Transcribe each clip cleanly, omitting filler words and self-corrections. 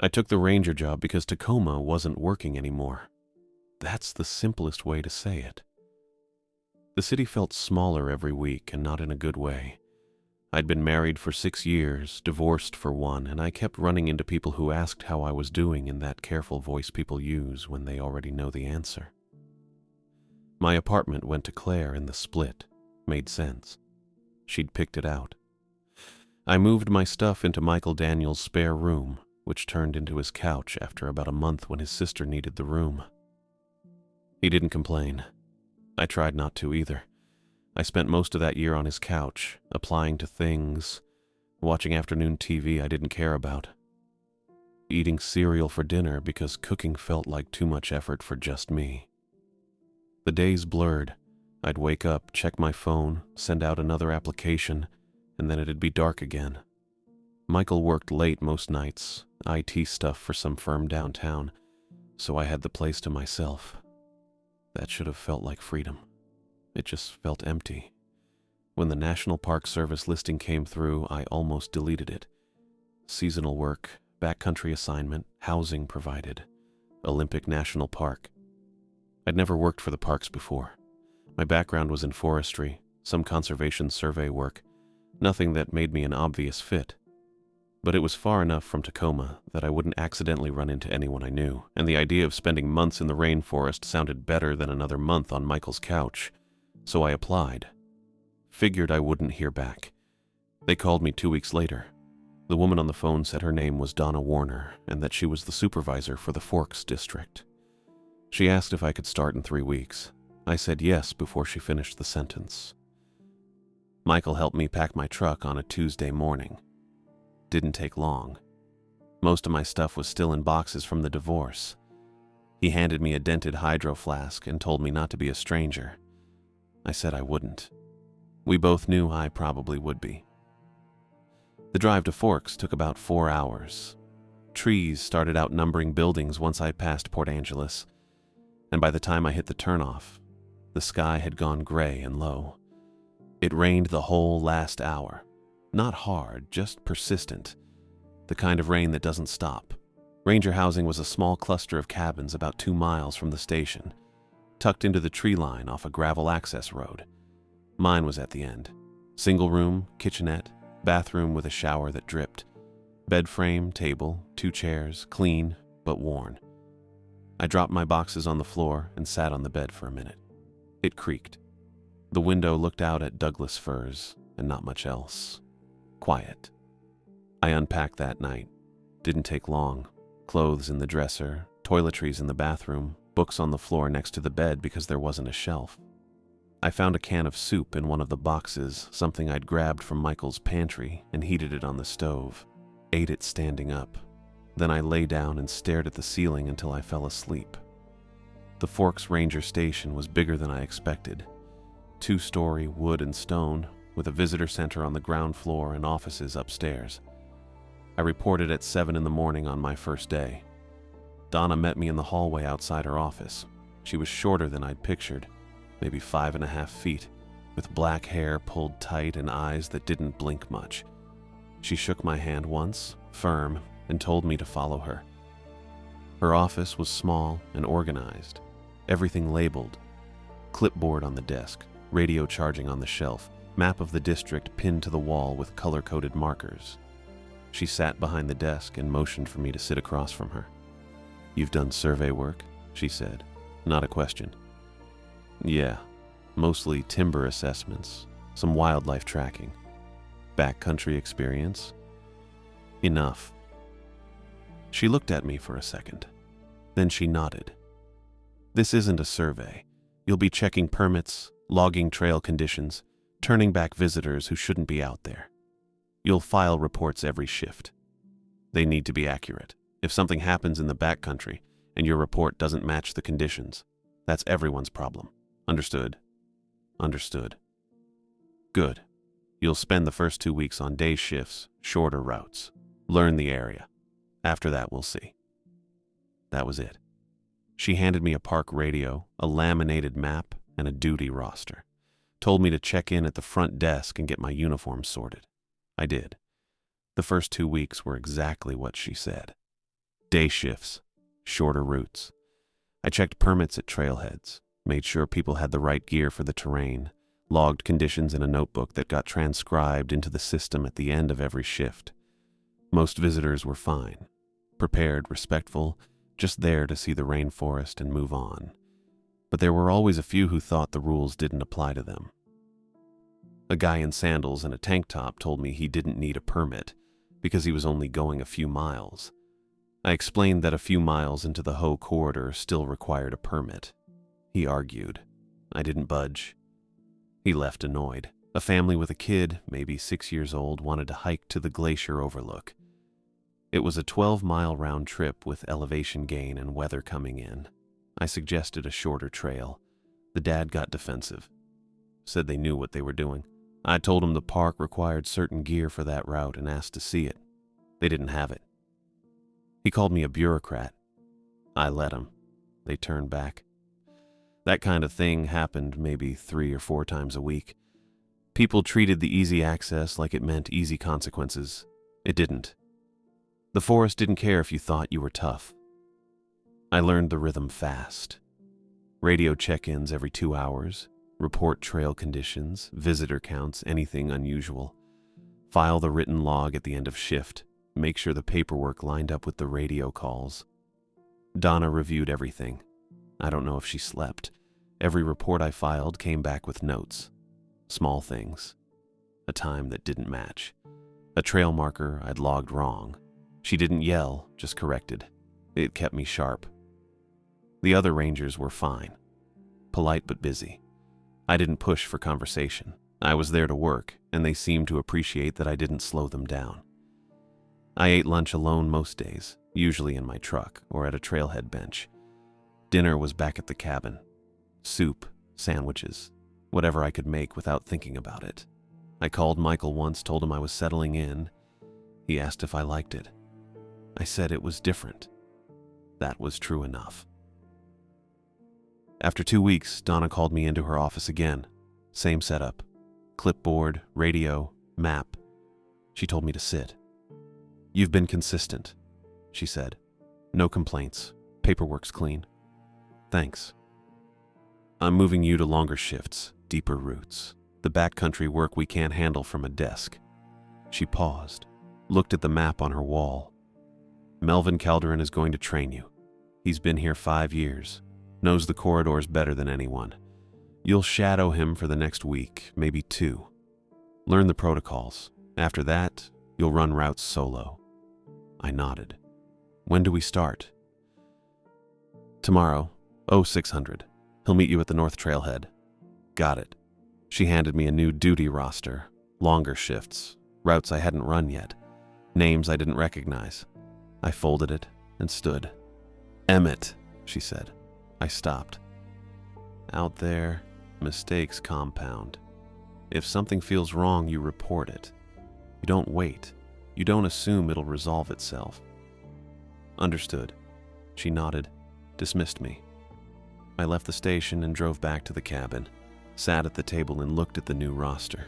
I took the ranger job because Tacoma wasn't working anymore. That's the simplest way to say it. The city felt smaller every week, and not in a good way. I'd been married for 6 years, divorced for 1, and I kept running into people who asked how I was doing in that careful voice people use when they already know the answer. My apartment went to Claire in the split. Made sense. She'd picked it out. I moved my stuff into Michael Daniels' spare room, which turned into his couch after about a month when his sister needed the room. He didn't complain. I tried not to either. I spent most of that year on his couch, applying to things, watching afternoon TV I didn't care about, eating cereal for dinner because cooking felt like too much effort for just me. The days blurred. I'd wake up, check my phone, send out another application, and then it'd be dark again. Michael worked late most nights, IT stuff for some firm downtown, so I had the place to myself. That should have felt like freedom. It just felt empty. When the National Park Service listing came through, I almost deleted it. Seasonal work, backcountry assignment, housing provided. Olympic National Park. I'd never worked for the parks before. My background was in forestry, some conservation survey work, nothing that made me an obvious fit. But it was far enough from Tacoma that I wouldn't accidentally run into anyone I knew, and the idea of spending months in the rainforest sounded better than another month on Michael's couch. So I applied. Figured I wouldn't hear back. They called me 2 weeks later. The woman on the phone said her name was Donna Warner and that she was the supervisor for the Forks district. She asked if I could start in 3 weeks. I said yes before she finished the sentence. Michael helped me pack my truck on a Tuesday morning. Didn't take long. Most of my stuff was still in boxes from the divorce. He handed me a dented hydro flask and told me not to be a stranger. I said I wouldn't. We both knew I probably would be. The drive to Forks took about 4 hours. Trees started outnumbering buildings once I passed Port Angeles, and by the time I hit the turnoff, the sky had gone gray and low. It rained the whole last hour. Not hard, just persistent. The kind of rain that doesn't stop. Ranger housing was a small cluster of cabins about 2 miles from the station, tucked into the tree line off a gravel access road. Mine was at the end. Single room, kitchenette, bathroom with a shower that dripped. Bed frame, table, 2 chairs, clean, but worn. I dropped my boxes on the floor and sat on the bed for a minute. It creaked. The window looked out at Douglas firs and not much else. Quiet. I unpacked that night. Didn't take long. Clothes in the dresser, toiletries in the bathroom, books on the floor next to the bed because there wasn't a shelf. I found a can of soup in one of the boxes, something I'd grabbed from Michael's pantry, and heated it on the stove. Ate it standing up. Then I lay down and stared at the ceiling until I fell asleep. The Forks Ranger Station was bigger than I expected. 2-story wood and stone, with a visitor center on the ground floor and offices upstairs. I reported at 7 in the morning on my first day. Donna met me in the hallway outside her office. She was shorter than I'd pictured, maybe 5.5 feet, with black hair pulled tight and eyes that didn't blink much. She shook my hand once, firm, and told me to follow her. Her office was small and organized, everything labeled. Clipboard on the desk, radio charging on the shelf, map of the district pinned to the wall with color-coded markers. She sat behind the desk and motioned for me to sit across from her. "You've done survey work?" she said. Not a question. "Yeah, mostly timber assessments, some wildlife tracking. Backcountry experience?" "Enough." She looked at me for a second. Then she nodded. "This isn't a survey. You'll be checking permits, logging trail conditions, turning back visitors who shouldn't be out there. You'll file reports every shift. They need to be accurate. If something happens in the backcountry and your report doesn't match the conditions, that's everyone's problem. Understood?" "Understood." "Good. You'll spend the first 2 weeks on day shifts, shorter routes. Learn the area. After that, we'll see." That was it. She handed me a park radio, a laminated map, and a duty roster. Told me to check in at the front desk and get my uniform sorted. I did. The first 2 weeks were exactly what she said. Day shifts, shorter routes. I checked permits at trailheads, made sure people had the right gear for the terrain, logged conditions in a notebook that got transcribed into the system at the end of every shift. Most visitors were fine, prepared, respectful, just there to see the rainforest and move on. But there were always a few who thought the rules didn't apply to them. A guy in sandals and a tank top told me he didn't need a permit because he was only going a few miles. I explained that a few miles into the Ho corridor still required a permit. He argued. I didn't budge. He left annoyed. A family with a kid, maybe 6 years old, wanted to hike to the glacier overlook. It was a 12-mile round trip with elevation gain and weather coming in. I suggested a shorter trail. The dad got defensive. Said they knew what they were doing. I told him the park required certain gear for that route and asked to see it. They didn't have it. He called me a bureaucrat. I let him. They turned back. That kind of thing happened maybe 3 or 4 times a week. People treated the easy access like it meant easy consequences. It didn't. The forest didn't care if you thought you were tough. I learned the rhythm fast. Radio check-ins every 2 hours, report trail conditions, visitor counts, anything unusual. File the written log at the end of shift. Make sure the paperwork lined up with the radio calls. Donna reviewed everything. I don't know if she slept. Every report I filed came back with notes. Small things. A time that didn't match. A trail marker I'd logged wrong. She didn't yell, just corrected. It kept me sharp. The other rangers were fine. Polite but busy. I didn't push for conversation. I was there to work, and they seemed to appreciate that I didn't slow them down. I ate lunch alone most days, usually in my truck or at a trailhead bench. Dinner was back at the cabin. Soup, sandwiches, whatever I could make without thinking about it. I called Michael once, told him I was settling in. He asked if I liked it. I said it was different. That was true enough. After 2 weeks, Donna called me into her office again. Same setup. Clipboard, radio, map. She told me to sit. "You've been consistent," she said. "No complaints. Paperwork's clean. Thanks. I'm moving you to longer shifts, deeper routes. The backcountry work we can't handle from a desk." She paused, looked at the map on her wall. "Melvin Calderon is going to train you. He's been here 5 years, knows the corridors better than anyone. You'll shadow him for the next week, maybe 2. Learn the protocols. After that, you'll run routes solo." I nodded. "When do we start?" "Tomorrow, 0600. He'll meet you at the North Trailhead." "Got it." She handed me a new duty roster, longer shifts, routes I hadn't run yet, names I didn't recognize. I folded it and stood. "Emmett," she said. I stopped. "Out there, mistakes compound. If something feels wrong, you report it. You don't wait. You don't assume it'll resolve itself." "Understood." She nodded, dismissed me. I left the station and drove back to the cabin, sat at the table and looked at the new roster.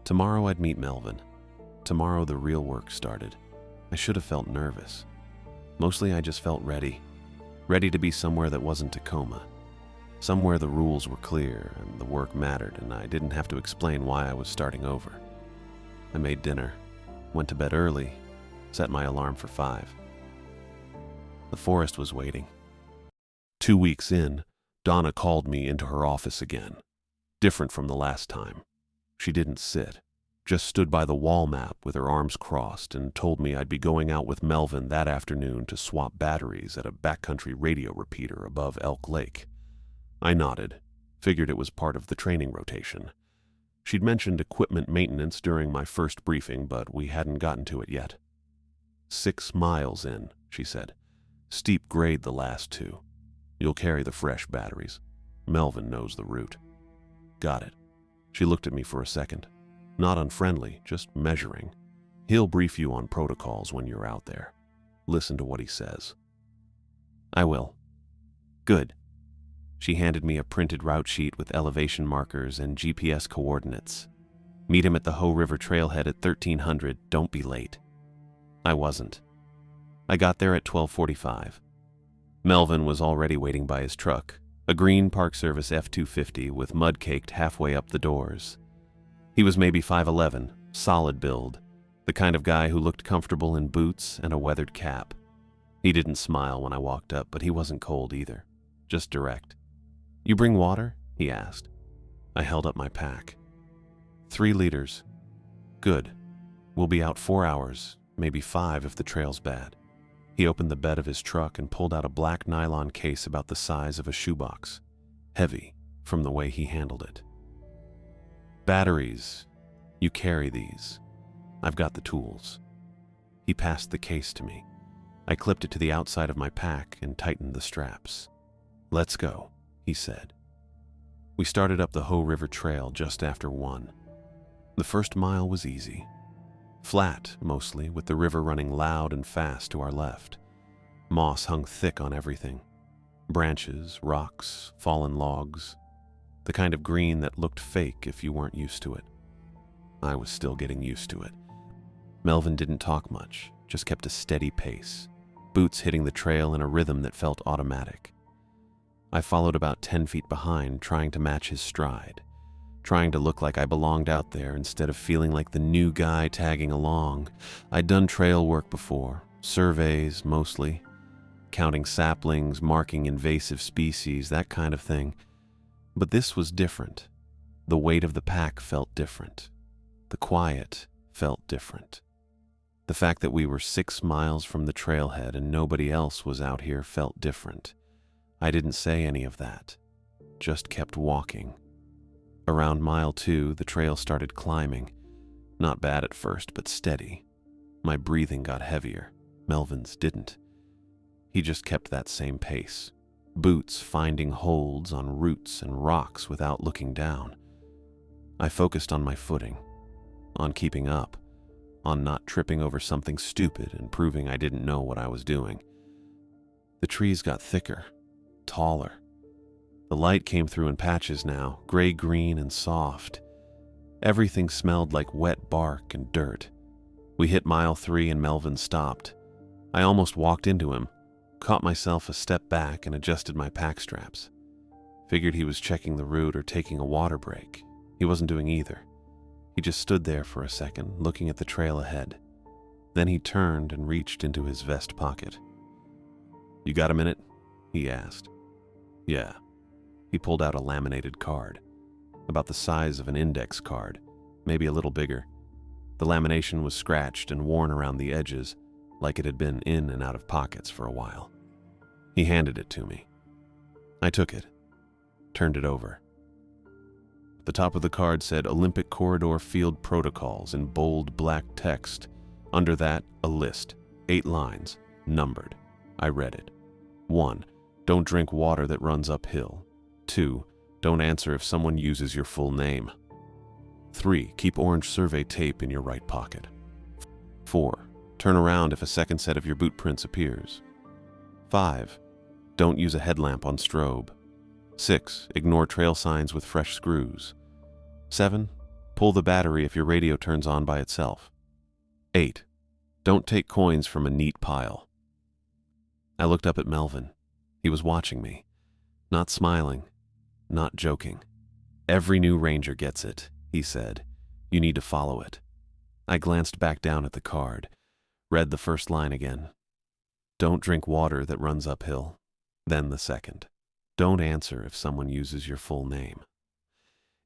Tomorrow I'd meet Melvin. Tomorrow the real work started. I should have felt nervous. Mostly I just felt ready. Ready to be somewhere that wasn't Tacoma. Somewhere the rules were clear and the work mattered and I didn't have to explain why I was starting over. I made dinner, went to bed early, set my alarm for 5. The forest was waiting. 2 weeks in, Donna called me into her office again. Different from the last time. She didn't sit, just stood by the wall map with her arms crossed and told me I'd be going out with Melvin that afternoon to swap batteries at a backcountry radio repeater above Elk Lake. I nodded, figured it was part of the training rotation. She'd mentioned equipment maintenance during my first briefing, but we hadn't gotten to it yet. 6 miles in, she said. Steep grade the last 2. You'll carry the fresh batteries. Melvin knows the route. Got it. She looked at me for a second. Not unfriendly, just measuring. He'll brief you on protocols when you're out there. Listen to what he says. I will. Good. She handed me a printed route sheet with elevation markers and GPS coordinates. Meet him at the Ho River Trailhead at 1300. Don't be late. I wasn't. I got there at 12:45. Melvin was already waiting by his truck, a green Park Service F-250 with mud caked halfway up the doors. He was maybe 5'11", solid build, the kind of guy who looked comfortable in boots and a weathered cap. He didn't smile when I walked up, but he wasn't cold either, just direct. "You bring water?" he asked. I held up my pack. 3 liters. "Good. We'll be out 4 hours, maybe 5 if the trail's bad." He opened the bed of his truck and pulled out a black nylon case about the size of a shoebox, heavy from the way he handled it. "Batteries. You carry these. I've got the tools." He passed the case to me. I clipped it to the outside of my pack and tightened the straps. "Let's go," he said. We started up the Hoh River Trail just after 1. The first mile was easy. Flat, mostly, with the river running loud and fast to our left. Moss hung thick on everything. Branches, rocks, fallen logs. The kind of green that looked fake if you weren't used to it. I was still getting used to it. Melvin didn't talk much, just kept a steady pace, boots hitting the trail in a rhythm that felt automatic. I followed about 10 feet behind, trying to match his stride, trying to look like I belonged out there instead of feeling like the new guy tagging along. I'd done trail work before, surveys mostly, counting saplings, marking invasive species, that kind of thing. But this was different. The weight of the pack felt different. The quiet felt different. The fact that we were 6 miles from the trailhead and nobody else was out here felt different. I didn't say any of that, just kept walking. Around mile 2, the trail started climbing. Not bad at first, but steady. My breathing got heavier. Melvin's didn't. He just kept that same pace. Boots finding holds on roots and rocks without looking down. I focused on my footing, on keeping up, on not tripping over something stupid and proving I didn't know what I was doing. The trees got thicker, taller. The light came through in patches now, gray-green and soft. Everything smelled like wet bark and dirt. We hit mile 3 and Melvin stopped. I almost walked into him, caught myself a step back and adjusted my pack straps. Figured he was checking the route or taking a water break. He wasn't doing either. He just stood there for a second, looking at the trail ahead. Then he turned and reached into his vest pocket. "You got a minute?" he asked. "Yeah." He pulled out a laminated card, about the size of an index card, maybe a little bigger. The lamination was scratched and worn around the edges, like it had been in and out of pockets for a while. He handed it to me. I took it, turned it over. The top of the card said Olympic Corridor Field Protocols in bold black text. Under that, a list, 8 lines, numbered. I read it. 1. Don't drink water that runs uphill. 2. Don't answer if someone uses your full name. 3. Keep orange survey tape in your right pocket. 4. Turn around if a second set of your boot prints appears. 5. Don't use a headlamp on strobe. 6. Ignore trail signs with fresh screws. 7. Pull the battery if your radio turns on by itself. 8. Don't take coins from a neat pile. I looked up at Melvin. He was watching me, not smiling, not joking. "Every new ranger gets it," he said. "You need to follow it." I glanced back down at the card, read the first line again. "Don't drink water that runs uphill." Then the second. "Don't answer if someone uses your full name."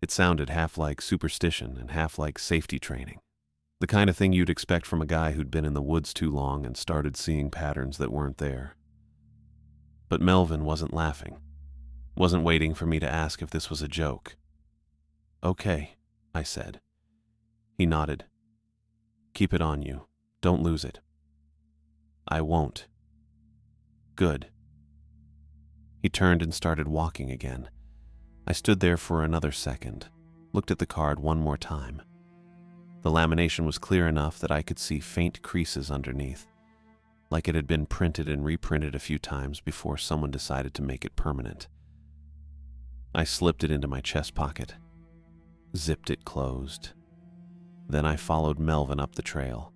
It sounded half like superstition and half like safety training. The kind of thing you'd expect from a guy who'd been in the woods too long and started seeing patterns that weren't there. But Melvin wasn't laughing, wasn't waiting for me to ask if this was a joke. "Okay," I said. He nodded. "Keep it on you. Don't lose it." "I won't." "Good." He turned and started walking again. I stood there for another second, looked at the card one more time. The lamination was clear enough that I could see faint creases underneath, like it had been printed and reprinted a few times before someone decided to make it permanent. I slipped it into my chest pocket, zipped it closed. Then I followed Melvin up the trail.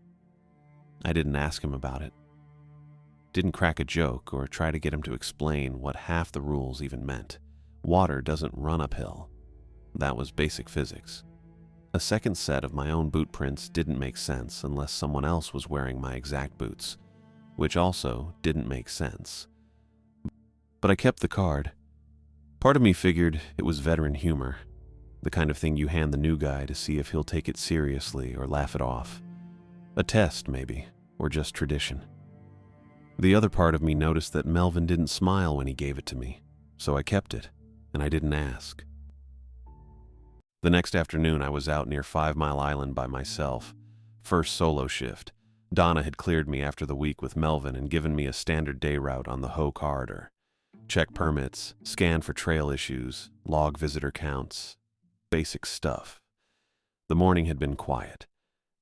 I didn't ask him about it. Didn't crack a joke or try to get him to explain what half the rules even meant. Water doesn't run uphill. That was basic physics. A second set of my own boot prints didn't make sense unless someone else was wearing my exact boots, which also didn't make sense. But I kept the card. Part of me figured it was veteran humor, the kind of thing you hand the new guy to see if he'll take it seriously or laugh it off. A test, maybe, or just tradition. The other part of me noticed that Melvin didn't smile when he gave it to me, so I kept it, and I didn't ask. The next afternoon, I was out near 5 Mile Island by myself. First solo shift. Donna had cleared me after the week with Melvin and given me a standard day route on the Ho corridor. Check permits, scan for trail issues, log visitor counts. Basic stuff. The morning had been quiet.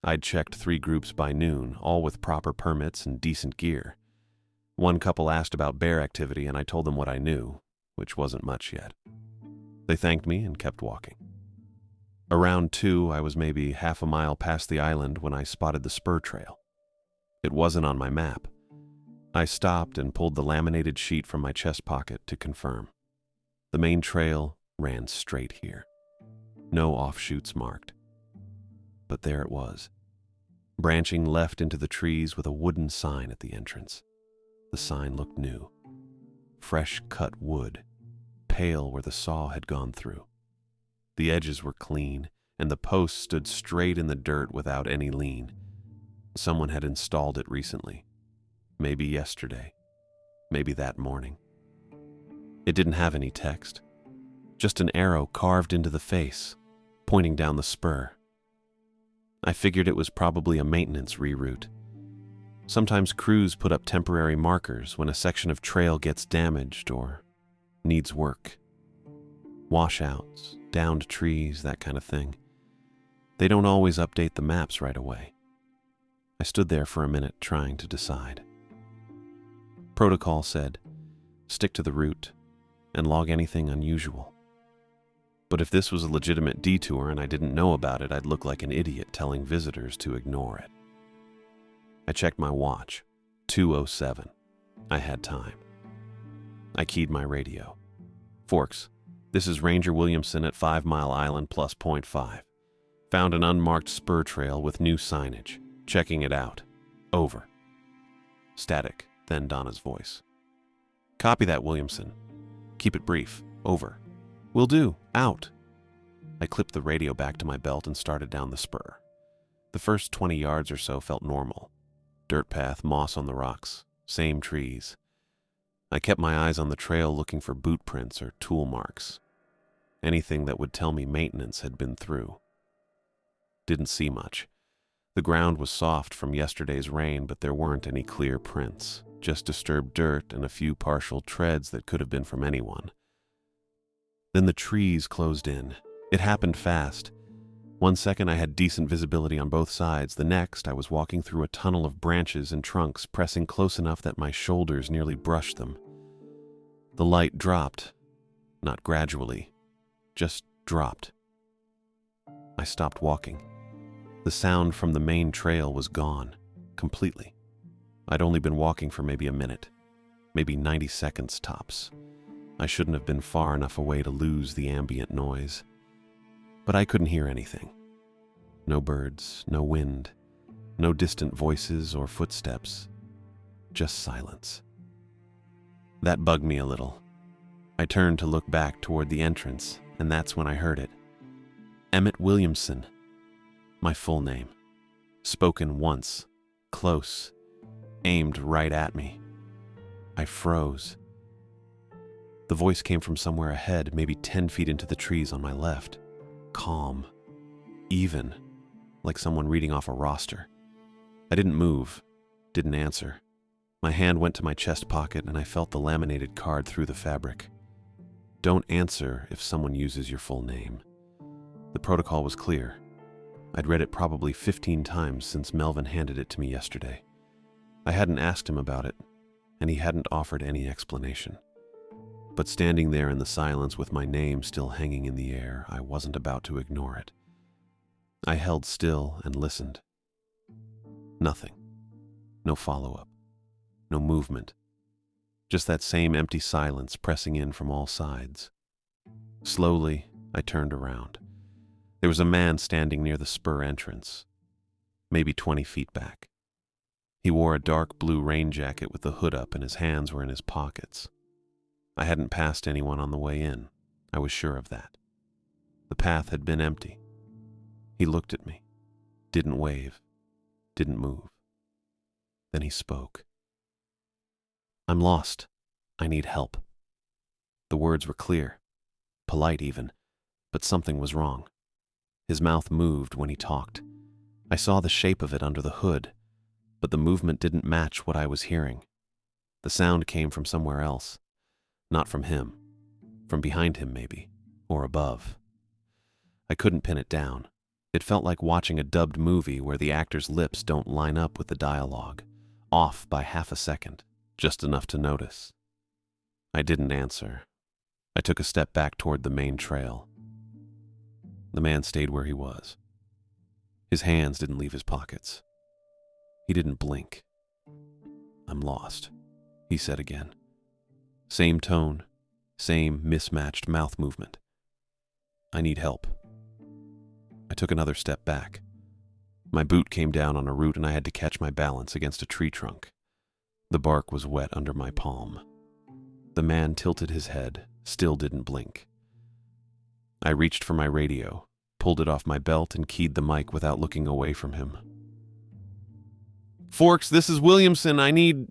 I'd checked 3 groups by noon, all with proper permits and decent gear. One couple asked about bear activity and I told them what I knew, which wasn't much yet. They thanked me and kept walking. Around 2, I was maybe half a mile past the island when I spotted the spur trail. It wasn't on my map. I stopped and pulled the laminated sheet from my chest pocket to confirm. The main trail ran straight here. No offshoots marked. But there it was, branching left into the trees with a wooden sign at the entrance. The sign looked new. Fresh cut wood, pale where the saw had gone through. The edges were clean, and the post stood straight in the dirt without any lean. Someone had installed it recently. Maybe yesterday. Maybe that morning. It didn't have any text. Just an arrow carved into the face, pointing down the spur. I figured it was probably a maintenance reroute. Sometimes crews put up temporary markers when a section of trail gets damaged or needs work. Washouts, downed trees, that kind of thing. They don't always update the maps right away. I stood there for a minute trying to decide. Protocol said, stick to the route and log anything unusual. But if this was a legitimate detour and I didn't know about it, I'd look like an idiot telling visitors to ignore it. I checked my watch. 2:07. I had time. I keyed my radio. Forks, this is Ranger Williamson at 5 Mile Island plus .5. Found an unmarked spur trail with new signage. Checking it out. Over. Static, then Donna's voice. Copy that, Williamson. Keep it brief. Over. Will do. Out. I clipped the radio back to my belt and started down the spur. The first 20 yards or so felt normal. Dirt path, moss on the rocks, same trees. I kept my eyes on the trail looking for boot prints or tool marks. Anything that would tell me maintenance had been through. Didn't see much. The ground was soft from yesterday's rain, but there weren't any clear prints, just disturbed dirt and a few partial treads that could have been from anyone. Then the trees closed in. It happened fast. One second I had decent visibility on both sides. The next, I was walking through a tunnel of branches and trunks, pressing close enough that my shoulders nearly brushed them. The light dropped. Not gradually. Just dropped. I stopped walking. The sound from the main trail was gone. Completely. I'd only been walking for maybe a minute. Maybe 90 seconds tops. I shouldn't have been far enough away to lose the ambient noise. But I couldn't hear anything. No birds, no wind, no distant voices or footsteps. Just silence. That bugged me a little. I turned to look back toward the entrance, and that's when I heard it. Emmett Williamson. My full name. Spoken once, close, aimed right at me. I froze. The voice came from somewhere ahead, maybe 10 feet into the trees on my left. Calm. Even. Like someone reading off a roster. I didn't move. Didn't answer. My hand went to my chest pocket and I felt the laminated card through the fabric. Don't answer if someone uses your full name. The protocol was clear. I'd read it probably 15 times since Melvin handed it to me yesterday. I hadn't asked him about it, and he hadn't offered any explanation. But standing there in the silence with my name still hanging in the air, I wasn't about to ignore it. I held still and listened. Nothing. No follow-up. no movement. Just that same empty silence pressing in from all sides. Slowly, I turned around. There was a man standing near the spur entrance, maybe 20 feet back. He wore a dark blue rain jacket with the hood up and his hands were in his pockets. I hadn't passed anyone on the way in. I was sure of that. The path had been empty. He looked at me, didn't wave, didn't move. Then he spoke. "I'm lost. I need help." The words were clear, polite even, but something was wrong. His mouth moved when he talked. I saw the shape of it under the hood, but the movement didn't match what I was hearing. The sound came from somewhere else, not from him, from behind him maybe, or above. I couldn't pin it down. It felt like watching a dubbed movie where the actor's lips don't line up with the dialogue, off by half a second, just enough to notice. I didn't answer. I took a step back toward the main trail. The man stayed where he was. His hands didn't leave his pockets. He didn't blink. "I'm lost," he said again. Same tone, same mismatched mouth movement. "I need help." I took another step back. My boot came down on a root and I had to catch my balance against a tree trunk. The bark was wet under my palm. The man tilted his head, still didn't blink. I reached for my radio, pulled it off my belt, and keyed the mic without looking away from him. "Forks, this is Williamson. I need—"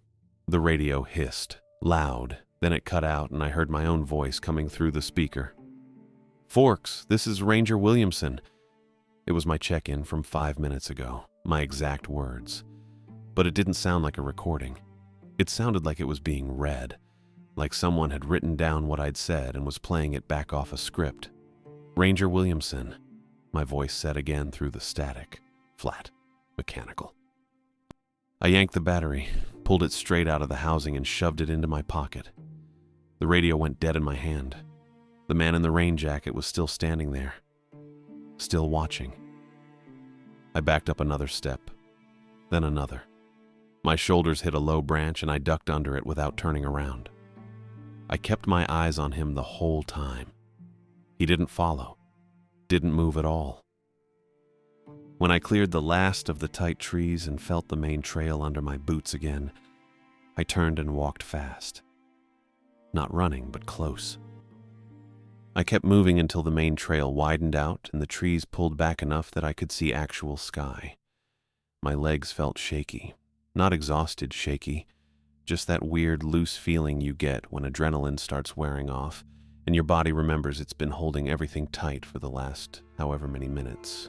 The radio hissed, loud. Then it cut out and I heard my own voice coming through the speaker. "Forks, this is Ranger Williamson." It was my check-in from 5 minutes ago, my exact words. But it didn't sound like a recording. It sounded like it was being read, like someone had written down what I'd said and was playing it back off a script. "Ranger Williamson," my voice said again through the static, flat, mechanical. I yanked the battery, pulled it straight out of the housing and shoved it into my pocket. The radio went dead in my hand. The man in the rain jacket was still standing there, still watching. I backed up another step, then another. My shoulders hit a low branch and I ducked under it without turning around. I kept my eyes on him the whole time. He didn't follow, didn't move at all. When I cleared the last of the tight trees and felt the main trail under my boots again, I turned and walked fast. Not running, but close. I kept moving until the main trail widened out and the trees pulled back enough that I could see actual sky. My legs felt shaky. Not exhausted shaky, just that weird loose feeling you get when adrenaline starts wearing off and your body remembers it's been holding everything tight for the last however many minutes.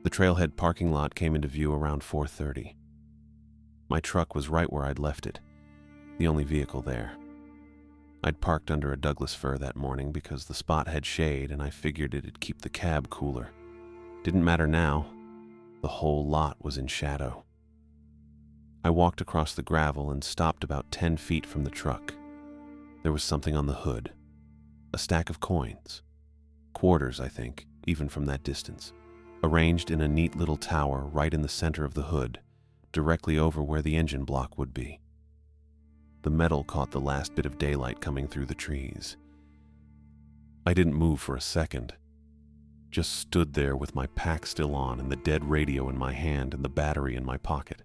The trailhead parking lot came into view around 4:30. My truck was right where I'd left it, the only vehicle there. I'd parked under a Douglas fir that morning because the spot had shade and I figured it'd keep the cab cooler. Didn't matter now. The whole lot was in shadow. I walked across the gravel and stopped about 10 feet from the truck. There was something on the hood. A stack of coins. Quarters, I think, even from that distance. Arranged in a neat little tower right in the center of the hood, directly over where the engine block would be. The metal caught the last bit of daylight coming through the trees. I didn't move for a second. Just stood there with my pack still on and the dead radio in my hand and the battery in my pocket.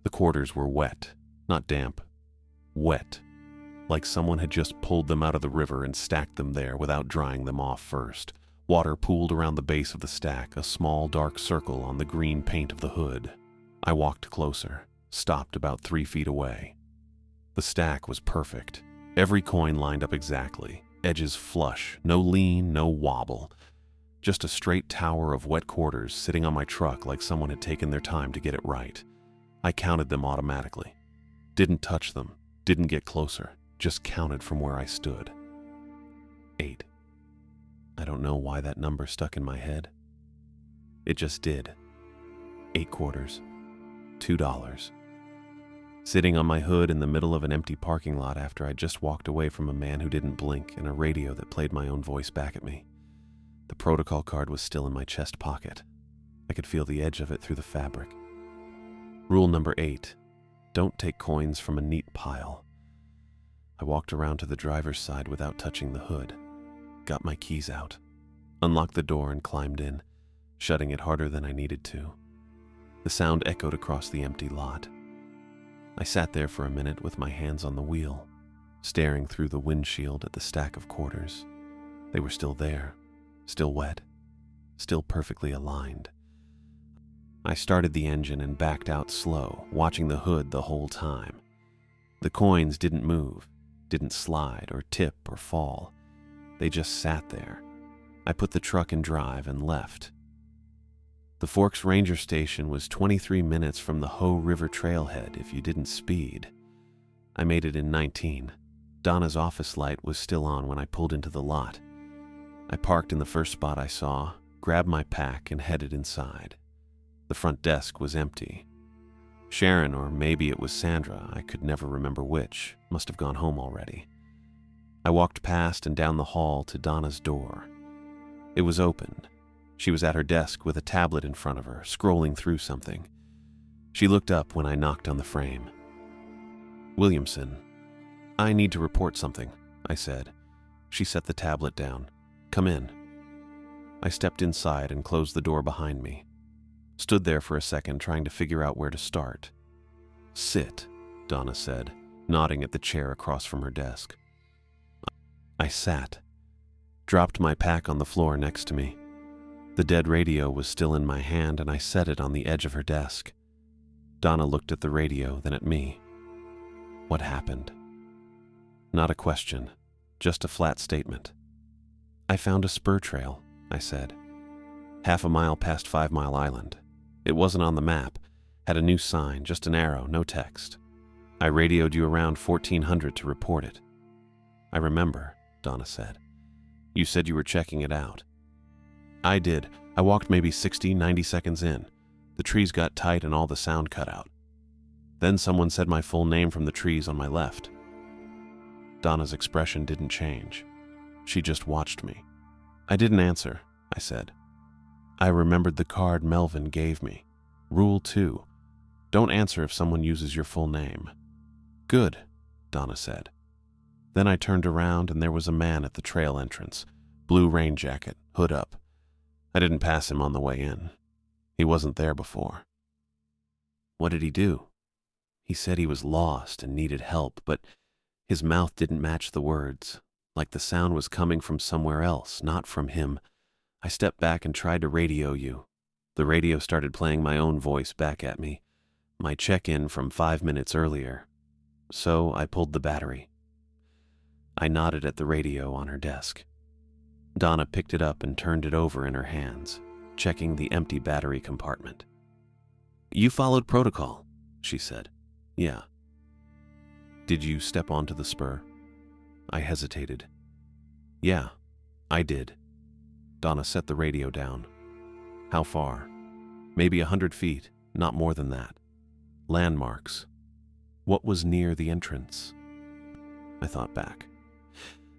The quarters were wet, not damp. Wet, like someone had just pulled them out of the river and stacked them there without drying them off first. Water pooled around the base of the stack, a small dark circle on the green paint of the hood. I walked closer, stopped about 3 feet away. The stack was perfect. Every coin lined up exactly, edges flush, no lean, no wobble. Just a straight tower of wet quarters sitting on my truck like someone had taken their time to get it right. I counted them automatically. Didn't touch them, didn't get closer, just counted from where I stood. 8. I don't know why that number stuck in my head. It just did. 8 quarters. $2. Sitting on my hood in the middle of an empty parking lot after I just walked away from a man who didn't blink and a radio that played my own voice back at me. The protocol card was still in my chest pocket. I could feel the edge of it through the fabric. Rule number 8. Don't take coins from a neat pile. I walked around to the driver's side without touching the hood, got my keys out, unlocked the door and climbed in, shutting it harder than I needed to. The sound echoed across the empty lot. I sat there for a minute with my hands on the wheel, staring through the windshield at the stack of quarters. They were still there, still wet, still perfectly aligned. I started the engine and backed out slow, watching the hood the whole time. The coins didn't move, didn't slide or tip or fall. They just sat there. I put the truck in drive and left. The Forks Ranger Station was 23 minutes from the Hoh River trailhead if you didn't speed. I made it in 19. Donna's office light was still on when I pulled into the lot. I parked in the first spot I saw, grabbed my pack, and headed inside. The front desk was empty. Sharon, or maybe it was Sandra, I could never remember which, must have gone home already. I walked past and down the hall to Donna's door. It was open. She was at her desk with a tablet in front of her, scrolling through something. She looked up when I knocked on the frame. "Williamson, I need to report something," I said. She set the tablet down. "Come in." I stepped inside and closed the door behind me. Stood there for a second trying to figure out where to start. "Sit," Donna said, nodding at the chair across from her desk. I sat, dropped my pack on the floor next to me. The dead radio was still in my hand and I set it on the edge of her desk. Donna looked at the radio, then at me. "What happened?" Not a question, just a flat statement. "I found a spur trail," I said. "Half a mile past 5 Mile Island. It wasn't on the map, had a new sign, just an arrow, no text. I radioed you around 1400 to report it." "I remember," Donna said. "You said you were checking it out." "I did. I walked maybe 60, 90 seconds in. The trees got tight and all the sound cut out. Then someone said my full name from the trees on my left." Donna's expression didn't change. She just watched me. "I didn't answer," I said. "I remembered the card Melvin gave me. Rule 2. Don't answer if someone uses your full name." "Good," Donna said. Then I turned around and there was a man at the trail entrance, blue rain jacket, hood up. I didn't pass him on the way in. He wasn't there before. "What did he do?" "He said he was lost and needed help, but his mouth didn't match the words, like the sound was coming from somewhere else, not from him. I stepped back and tried to radio you. The radio started playing my own voice back at me, my check-in from 5 minutes earlier. So I pulled the battery." I nodded at the radio on her desk. Donna picked it up and turned it over in her hands, checking the empty battery compartment. "You followed protocol," she said. "Yeah." "Did you step onto the spur?" I hesitated. "Yeah, I did." Donna set the radio down. "How far?" "Maybe 100 feet, not more than that. Landmarks." "What was near the entrance?" I thought back.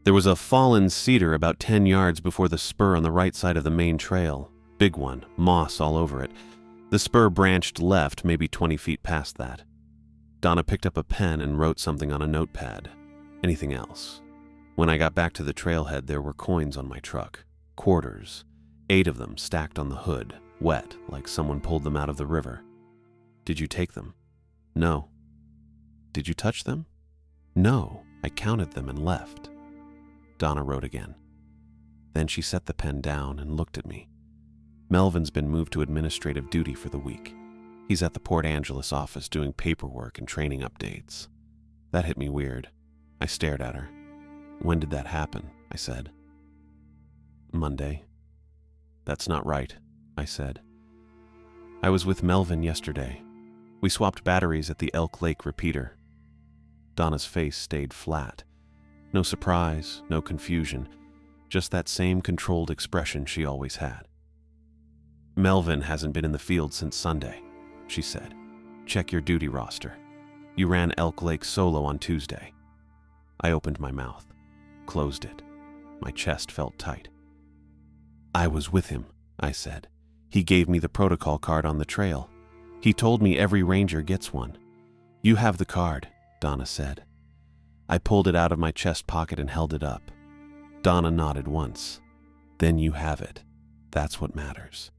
"There was a fallen cedar about 10 yards before the spur on the right side of the main trail. Big one, moss all over it. The spur branched left, maybe 20 feet past that." Donna picked up a pen and wrote something on a notepad. "Anything else?" "When I got back to the trailhead, there were coins on my truck. Quarters. 8 of them stacked on the hood, wet, like someone pulled them out of the river." "Did you take them?" "No." "Did you touch them?" "No. I counted them and left." Donna wrote again. Then she set the pen down and looked at me. "Melvin's been moved to administrative duty for the week. He's at the Port Angeles office doing paperwork and training updates." That hit me weird. I stared at her. "When did that happen?" I said. "Monday." "That's not right," I said. "I was with Melvin yesterday. We swapped batteries at the Elk Lake repeater." Donna's face stayed flat. No surprise, no confusion, just that same controlled expression she always had. "Melvin hasn't been in the field since Sunday," she said. "Check your duty roster. You ran Elk Lake solo on Tuesday." I opened my mouth, closed it. My chest felt tight. "I was with him," I said. "He gave me the protocol card on the trail. He told me every ranger gets one. "You have the card," Donna said. I pulled it out of my chest pocket and held it up. Donna nodded once. "Then you have it. That's what matters."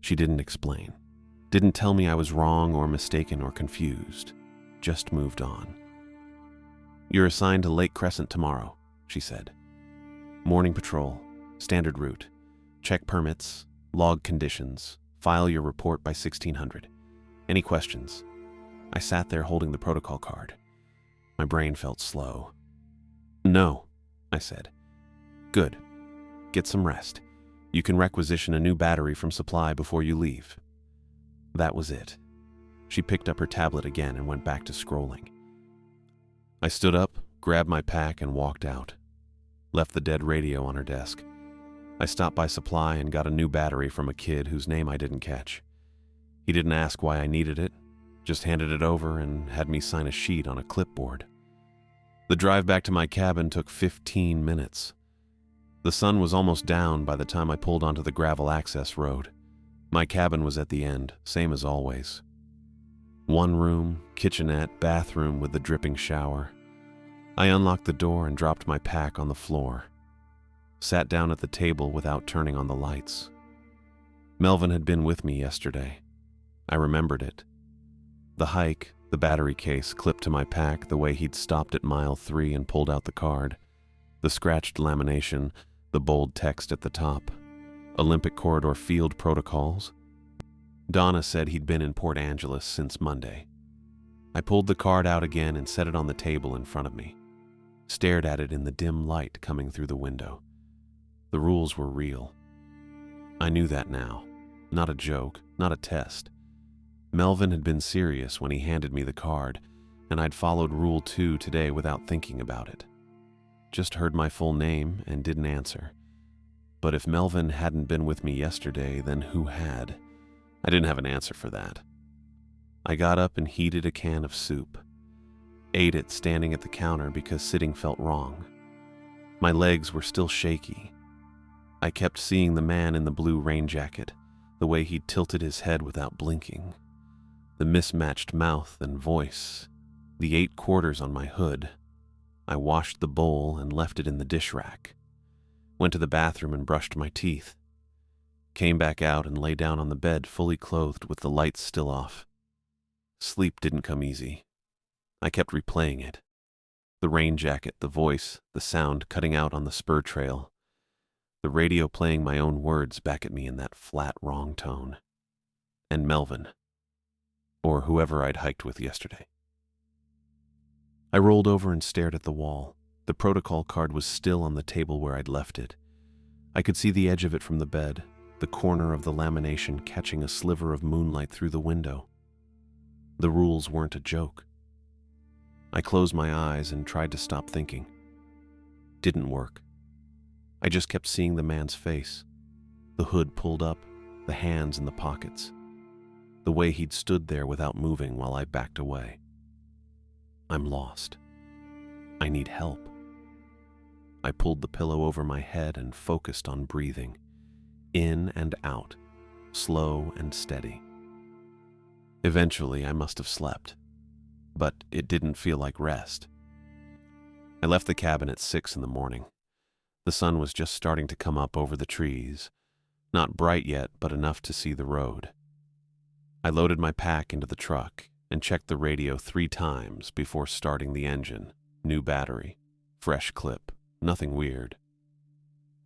She didn't explain. Didn't tell me I was wrong or mistaken or confused. Just moved on. "You're assigned to Lake Crescent tomorrow," she said. "Morning patrol, standard route. Check permits, log conditions, file your report by 1600. Any questions?" I sat there holding the protocol card. My brain felt slow. "No," I said. "Good. Get some rest. You can requisition a new battery from supply before you leave." That was it. She picked up her tablet again and went back to scrolling. I stood up, grabbed my pack, and walked out. Left the dead radio on her desk. I stopped by supply and got a new battery from a kid whose name I didn't catch. He didn't ask why I needed it, just handed it over and had me sign a sheet on a clipboard. The drive back to my cabin took 15 minutes. The sun was almost down by the time I pulled onto the gravel access road. My cabin was at the end, same as always. One room, kitchenette, bathroom with the dripping shower. I unlocked the door and dropped my pack on the floor. Sat down at the table without turning on the lights. Melvin had been with me yesterday. I remembered it. The hike, the battery case clipped to my pack the way he'd stopped at mile 3 and pulled out the card. The scratched lamination, the bold text at the top. Olympic Corridor Field protocols. Donna said he'd been in Port Angeles since Monday. I pulled the card out again and set it on the table in front of me. Stared at it in the dim light coming through the window. The rules were real. I knew that now. Not a joke, not a test. Melvin had been serious when he handed me the card, and I'd followed Rule 2 today without thinking about it. Just heard my full name and didn't answer. But if Melvin hadn't been with me yesterday, then who had? I didn't have an answer for that. I got up and heated a can of soup. Ate it standing at the counter because sitting felt wrong. My legs were still shaky. I kept seeing the man in the blue rain jacket, the way he tilted his head without blinking. The mismatched mouth and voice, the 8 quarters on my hood. I washed the bowl and left it in the dish rack. Went to the bathroom and brushed my teeth. Came back out and lay down on the bed fully clothed with the lights still off. Sleep didn't come easy. I kept replaying it. The rain jacket, the voice, the sound cutting out on the spur trail. The radio playing my own words back at me in that flat, wrong tone. And Melvin. Or whoever I'd hiked with yesterday. I rolled over and stared at the wall. The protocol card was still on the table where I'd left it. I could see the edge of it from the bed, the corner of the lamination catching a sliver of moonlight through the window. The rules weren't a joke. I closed my eyes and tried to stop thinking. Didn't work. I just kept seeing the man's face, the hood pulled up, the hands in the pockets, the way he'd stood there without moving while I backed away. I'm lost. I need help. I pulled the pillow over my head and focused on breathing, in and out, slow and steady. Eventually, I must have slept, but it didn't feel like rest. I left the cabin at 6 in the morning. The sun was just starting to come up over the trees, not bright yet, but enough to see the road. I loaded my pack into the truck and checked the radio 3 times before starting the engine. New battery, fresh clip, nothing weird.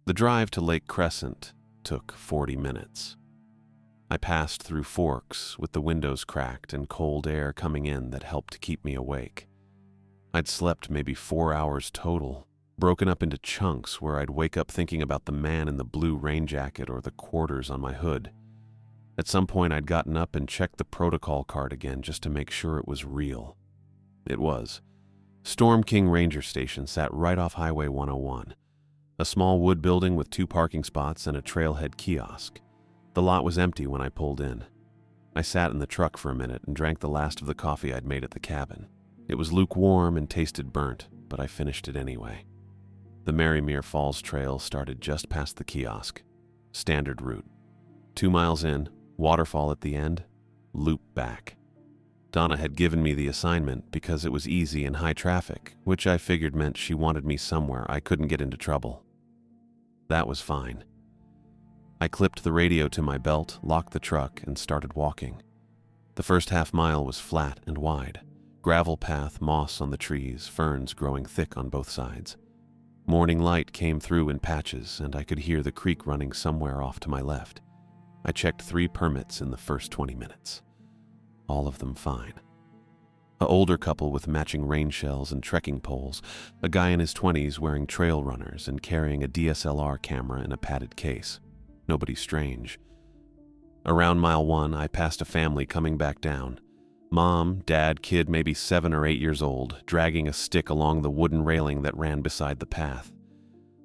The drive to Lake Crescent took 40 minutes. I passed through forks with the windows cracked and cold air coming in that helped keep me awake. I'd slept maybe 4 hours total, broken up into chunks where I'd wake up thinking about the man in the blue rain jacket or the quarters on my hood. At some point I'd gotten up and checked the protocol card again just to make sure it was real. It was. Storm King Ranger Station sat right off Highway 101, a small wood building with 2 parking spots and a trailhead kiosk. The lot was empty when I pulled in. I sat in the truck for a minute and drank the last of the coffee I'd made at the cabin. It was lukewarm and tasted burnt, but I finished it anyway. The Marymere Falls Trail started just past the kiosk. Standard route. 2 miles in, waterfall at the end, loop back. Donna had given me the assignment because it was easy and high traffic, which I figured meant she wanted me somewhere I couldn't get into trouble. That was fine. I clipped the radio to my belt, locked the truck, and started walking. The first half-mile was flat and wide. Gravel path, moss on the trees, ferns growing thick on both sides. Morning light came through in patches, and I could hear the creek running somewhere off to my left. I checked 3 permits in the first 20 minutes. All of them fine. An older couple with matching rain shells and trekking poles, a guy in his 20s wearing trail runners and carrying a DSLR camera in a padded case. Nobody strange. Around mile 1, I passed a family coming back down. Mom, dad, kid maybe 7 or 8 years old, dragging a stick along the wooden railing that ran beside the path.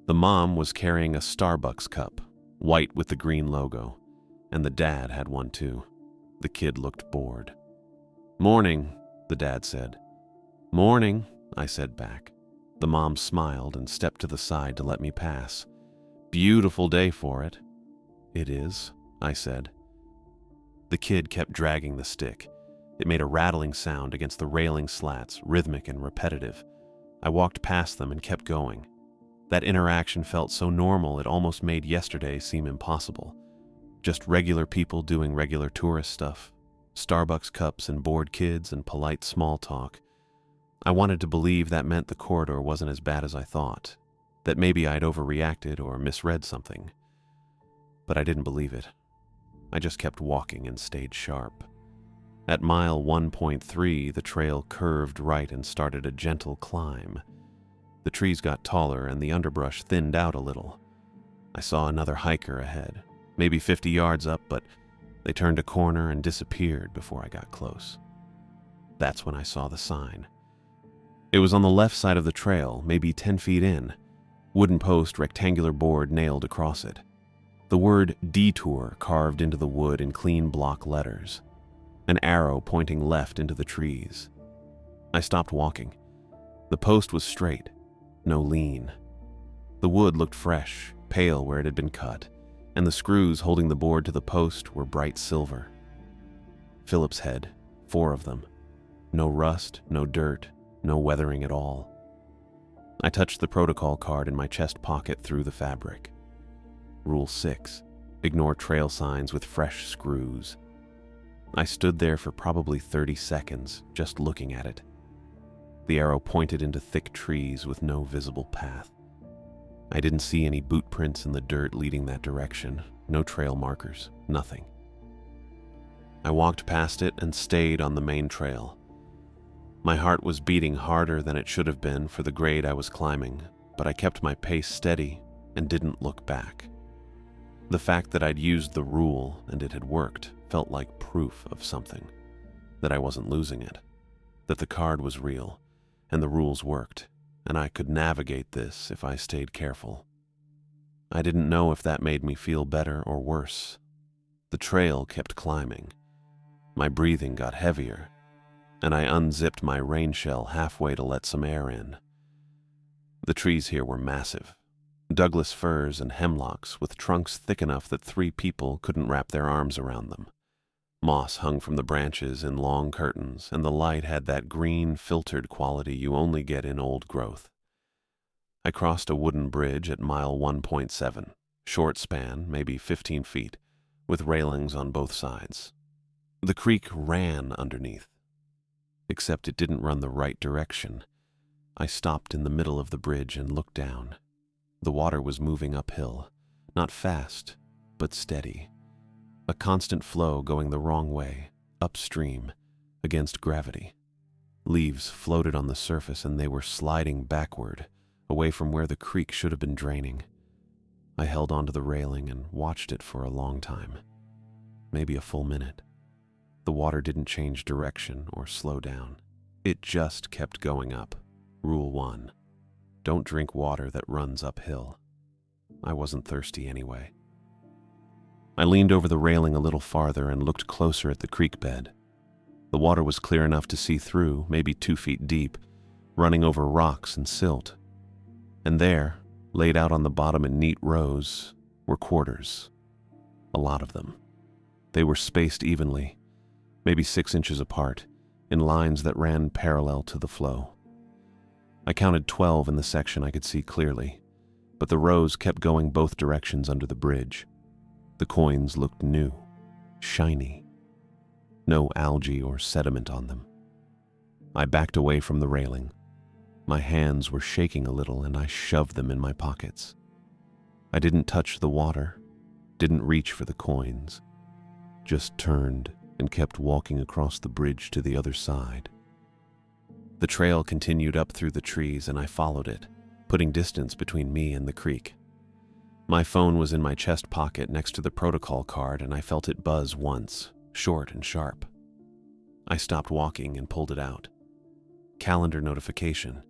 The mom was carrying a Starbucks cup, white with the green logo, and the dad had one too. The kid looked bored. "Morning," the dad said. "Morning," I said back. The mom smiled and stepped to the side to let me pass. "Beautiful day for it." "It is," I said. The kid kept dragging the stick. It made a rattling sound against the railing slats, rhythmic and repetitive. I walked past them and kept going. That interaction felt so normal it almost made yesterday seem impossible. Just regular people doing regular tourist stuff. Starbucks cups and bored kids and polite small talk. I wanted to believe that meant the corridor wasn't as bad as I thought, that maybe I'd overreacted or misread something. But I didn't believe it. I just kept walking and stayed sharp. At mile 1.3, the trail curved right and started a gentle climb. The trees got taller and the underbrush thinned out a little. I saw another hiker ahead, maybe 50 yards up, but they turned a corner and disappeared before I got close. That's when I saw the sign. It was on the left side of the trail, maybe 10 feet in. Wooden post, rectangular board nailed across it. The word "detour" carved into the wood in clean block letters. An arrow pointing left into the trees. I stopped walking. The post was straight, no lean. The wood looked fresh, pale where it had been cut, and the screws holding the board to the post were bright silver. Phillips head, 4 of them. No rust, no dirt, no weathering at all. I touched the protocol card in my chest pocket through the fabric. Rule 6, ignore trail signs with fresh screws. I stood there for probably 30 seconds, just looking at it. The arrow pointed into thick trees with no visible path. I didn't see any boot prints in the dirt leading that direction, no trail markers, nothing. I walked past it and stayed on the main trail. My heart was beating harder than it should have been for the grade I was climbing, but I kept my pace steady and didn't look back. The fact that I'd used the rule and it had worked felt like proof of something, that I wasn't losing it, that the card was real and the rules worked, and I could navigate this if I stayed careful. I didn't know if that made me feel better or worse. The trail kept climbing. My breathing got heavier, and I unzipped my rain shell halfway to let some air in. The trees here were massive. Douglas firs and hemlocks with trunks thick enough that 3 people couldn't wrap their arms around them. Moss hung from the branches in long curtains, and the light had that green, filtered quality you only get in old growth. I crossed a wooden bridge at mile 1.7, short span, maybe 15 feet, with railings on both sides. The creek ran underneath, except it didn't run the right direction. I stopped in the middle of the bridge and looked down. The water was moving uphill, not fast, but steady. A constant flow going the wrong way, upstream, against gravity. Leaves floated on the surface and they were sliding backward, away from where the creek should have been draining. I held onto the railing and watched it for a long time, maybe a full minute. The water didn't change direction or slow down. It just kept going up. Rule 1. Don't drink water that runs uphill. I wasn't thirsty anyway. I leaned over the railing a little farther and looked closer at the creek bed. The water was clear enough to see through, maybe 2 feet deep, running over rocks and silt. And there, laid out on the bottom in neat rows, were quarters. A lot of them. They were spaced evenly, maybe 6 inches apart, in lines that ran parallel to the flow. I counted 12 in the section I could see clearly, but the rows kept going both directions under the bridge. The coins looked new, shiny. No algae or sediment on them. I backed away from the railing. My hands were shaking a little and I shoved them in my pockets. I didn't touch the water, didn't reach for the coins, just turned and kept walking across the bridge to the other side. The trail continued up through the trees and I followed it, putting distance between me and the creek. My phone was in my chest pocket next to the protocol card and I felt it buzz once, short and sharp. I stopped walking and pulled it out. Calendar notification.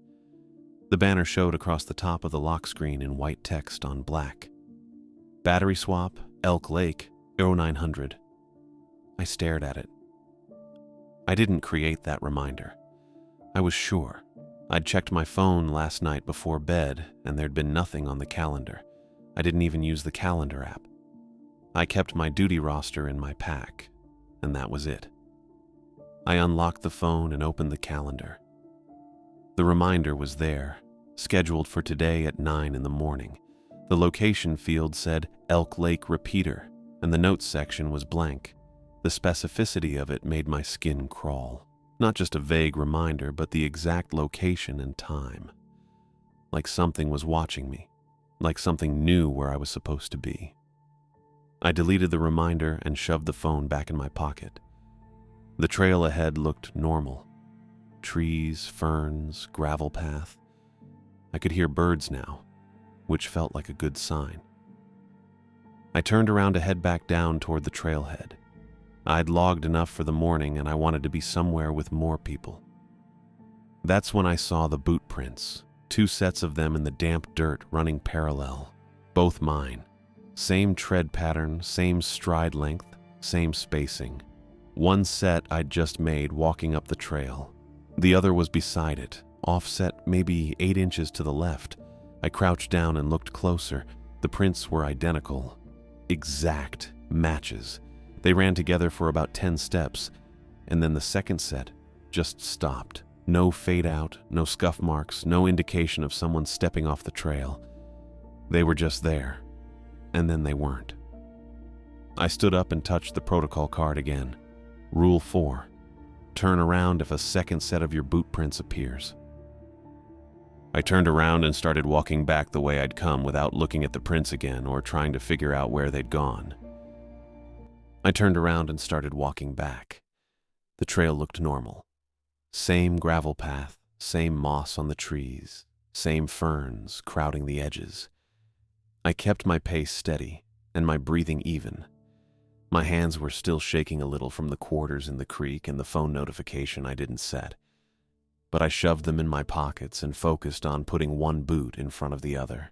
The banner showed across the top of the lock screen in white text on black. Battery swap, Elk Lake, 0900. I stared at it. I didn't create that reminder. I was sure. I'd checked my phone last night before bed and there'd been nothing on the calendar. I didn't even use the calendar app. I kept my duty roster in my pack, and that was it. I unlocked the phone and opened the calendar. The reminder was there, scheduled for today at 9 in the morning. The location field said Elk Lake Repeater, and the notes section was blank. The specificity of it made my skin crawl. Not just a vague reminder, but the exact location and time. Like something was watching me, like something knew where I was supposed to be. I deleted the reminder and shoved the phone back in my pocket. The trail ahead looked normal. Trees, ferns, gravel path. I could hear birds now, which felt like a good sign. I turned around to head back down toward the trailhead. I'd logged enough for the morning and I wanted to be somewhere with more people. That's when I saw the boot prints, 2 sets of them in the damp dirt running parallel, both mine. Same tread pattern, same stride length, same spacing. One set I'd just made walking up the trail. The other was beside it, offset maybe 8 inches to the left. I crouched down and looked closer. The prints were identical. Exact matches. They ran together for about 10 steps, and then the second set just stopped. No fade out, no scuff marks, no indication of someone stepping off the trail. They were just there, and then they weren't. I stood up and touched the protocol card again. Rule 4. Turn around if a second set of your boot prints appears. I turned around and started walking back the way I'd come without looking at the prints again or trying to figure out where they'd gone. I turned around and started walking back. The trail looked normal. Same gravel path, same moss on the trees, same ferns crowding the edges. I kept my pace steady and my breathing even. My hands were still shaking a little from the quarters in the creek and the phone notification I didn't set. But I shoved them in my pockets and focused on putting one boot in front of the other.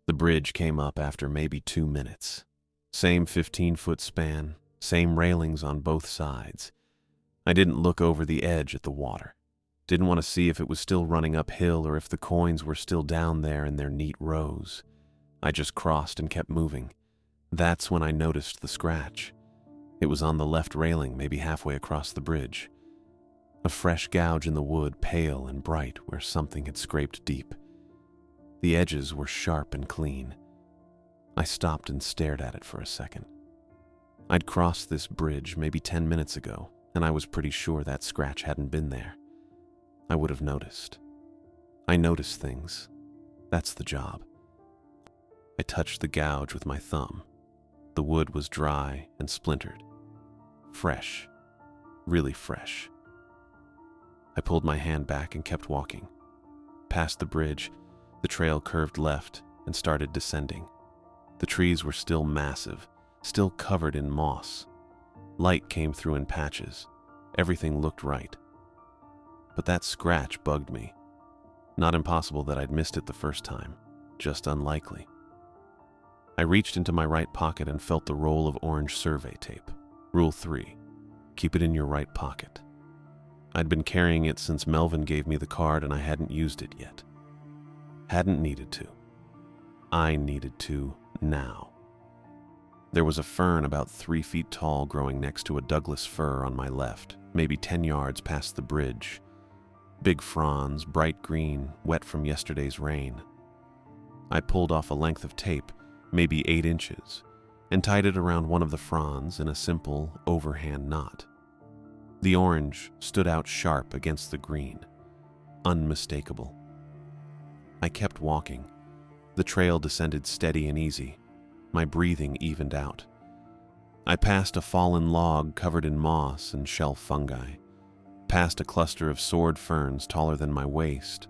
The bridge came up after maybe 2 minutes. Same 15-foot span, same railings on both sides. I didn't look over the edge at the water. Didn't want to see if it was still running uphill or if the coins were still down there in their neat rows. I just crossed and kept moving. That's when I noticed the scratch. It was on the left railing, maybe halfway across the bridge. A fresh gouge in the wood, pale and bright where something had scraped deep. The edges were sharp and clean. I stopped and stared at it for a second. I'd crossed this bridge maybe 10 minutes ago, and I was pretty sure that scratch hadn't been there. I would have noticed. I notice things. That's the job. I touched the gouge with my thumb. The wood was dry and splintered. Fresh. Really fresh. I pulled my hand back and kept walking. Past the bridge, the trail curved left and started descending. The trees were still massive, still covered in moss. Light came through in patches. Everything looked right. But that scratch bugged me. Not impossible that I'd missed it the first time, just unlikely. I reached into my right pocket and felt the roll of orange survey tape. Rule 3. Keep it in your right pocket. I'd been carrying it since Melvin gave me the card and I hadn't used it yet. Hadn't needed to. I needed to now. There was a fern about 3 feet tall growing next to a Douglas fir on my left, maybe 10 yards past the bridge. Big fronds, bright green, wet from yesterday's rain. I pulled off a length of tape, maybe 8 inches, and tied it around one of the fronds in a simple overhand knot. The orange stood out sharp against the green, unmistakable. I kept walking. The trail descended steady and easy. My breathing evened out. I passed a fallen log covered in moss and shelf fungi, past a cluster of sword ferns taller than my waist,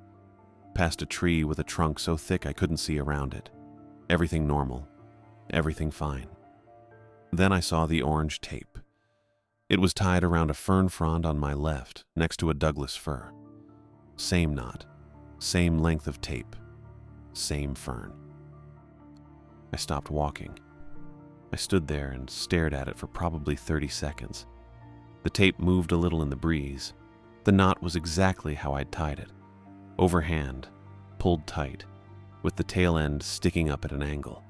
past a tree with a trunk so thick I couldn't see around it. Everything normal, everything fine. Then I saw the orange tape. It was tied around a fern frond on my left, next to a Douglas fir. Same knot, same length of tape, same fern. I stopped walking. I stood there and stared at it for probably 30 seconds. The tape moved a little in the breeze. The knot was exactly how I'd tied it. Overhand, pulled tight, with the tail end sticking up at an angle.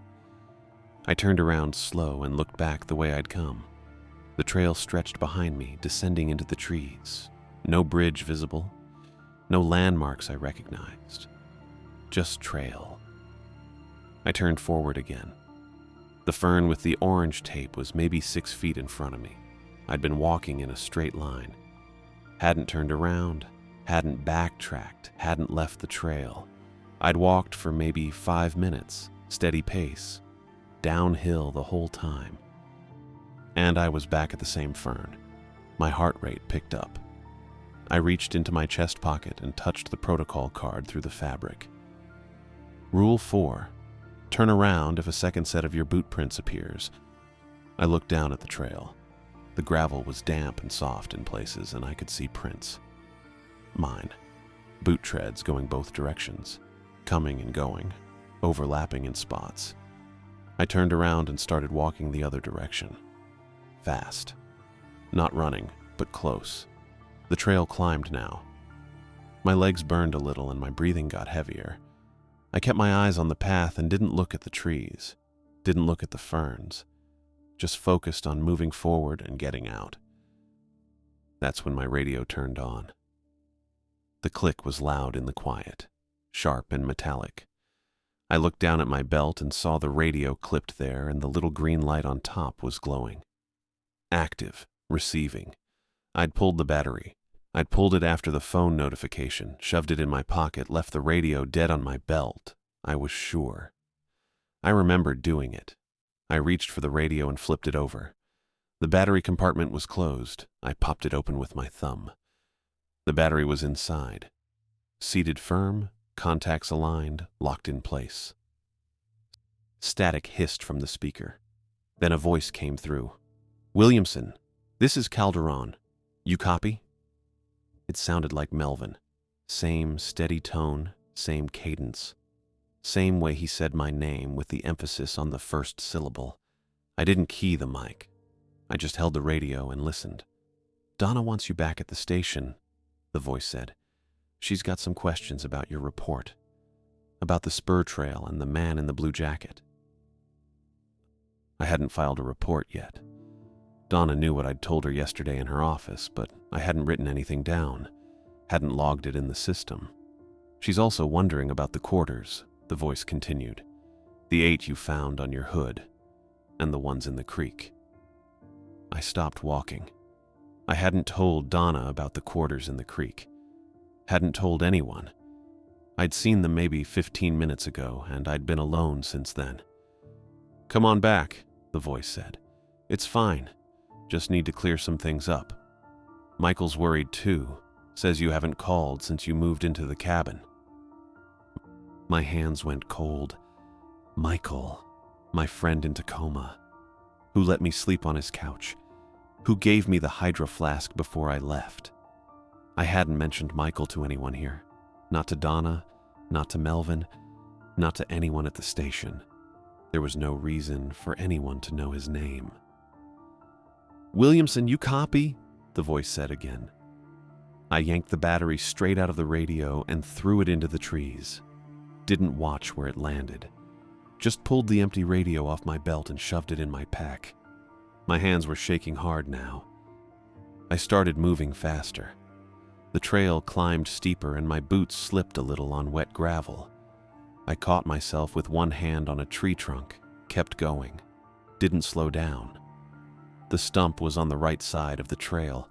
I turned around slow and looked back the way I'd come. The trail stretched behind me, descending into the trees. No bridge visible, no landmarks I recognized. Just trail. I turned forward again. The fern with the orange tape was maybe 6 feet in front of me. I'd been walking in a straight line. Hadn't turned around, hadn't backtracked, hadn't left the trail. I'd walked for maybe 5 minutes, steady pace, downhill the whole time. And I was back at the same fern. My heart rate picked up. I reached into my chest pocket and touched the protocol card through the fabric. Rule 4. Turn around if a second set of your boot prints appears. I looked down at the trail. The gravel was damp and soft in places, and I could see prints. Mine. Boot treads going both directions, coming and going, overlapping in spots. I turned around and started walking the other direction. Fast. Not running, but close. The trail climbed now. My legs burned a little and my breathing got heavier. I kept my eyes on the path and didn't look at the trees, didn't look at the ferns, just focused on moving forward and getting out. That's when my radio turned on. The click was loud in the quiet, sharp and metallic. I looked down at my belt and saw the radio clipped there, and the little green light on top was glowing. Active, receiving. I'd pulled the battery. I'd pulled it after the phone notification, shoved it in my pocket, left the radio dead on my belt. I was sure. I remembered doing it. I reached for the radio and flipped it over. The battery compartment was closed. I popped it open with my thumb. The battery was inside. Seated firm, contacts aligned, locked in place. Static hissed from the speaker. Then a voice came through. "Williamson, this is Calderon. You copy?" It sounded like Melvin. Same steady tone, same cadence. Same way he said my name with the emphasis on the first syllable. I didn't key the mic. I just held the radio and listened. "Donna wants you back at the station," the voice said. "She's got some questions about your report. About the spur trail and the man in the blue jacket." I hadn't filed a report yet. Donna knew what I'd told her yesterday in her office, but I hadn't written anything down, hadn't logged it in the system. "She's also wondering about the quarters," the voice continued. "The 8 you found on your hood, and the ones in the creek." I stopped walking. I hadn't told Donna about the quarters in the creek. Hadn't told anyone. I'd seen them maybe 15 minutes ago, and I'd been alone since then. "Come on back," the voice said. "It's fine. Just need to clear some things up. Michael's worried too. Says you haven't called since you moved into the cabin." My hands went cold. Michael, my friend in Tacoma, who let me sleep on his couch, who gave me the hydro flask before I left. I hadn't mentioned Michael to anyone here. Not to Donna, not to Melvin, not to anyone at the station. There was no reason for anyone to know his name. "Williamson, you copy?" the voice said again. I yanked the battery straight out of the radio and threw it into the trees. Didn't watch where it landed. just pulled the empty radio off my belt and shoved it in my pack. My hands were shaking hard now. I started moving faster. The trail climbed steeper and my boots slipped a little on wet gravel. I caught myself with one hand on a tree trunk, kept going, didn't slow down. The stump was on the right side of the trail.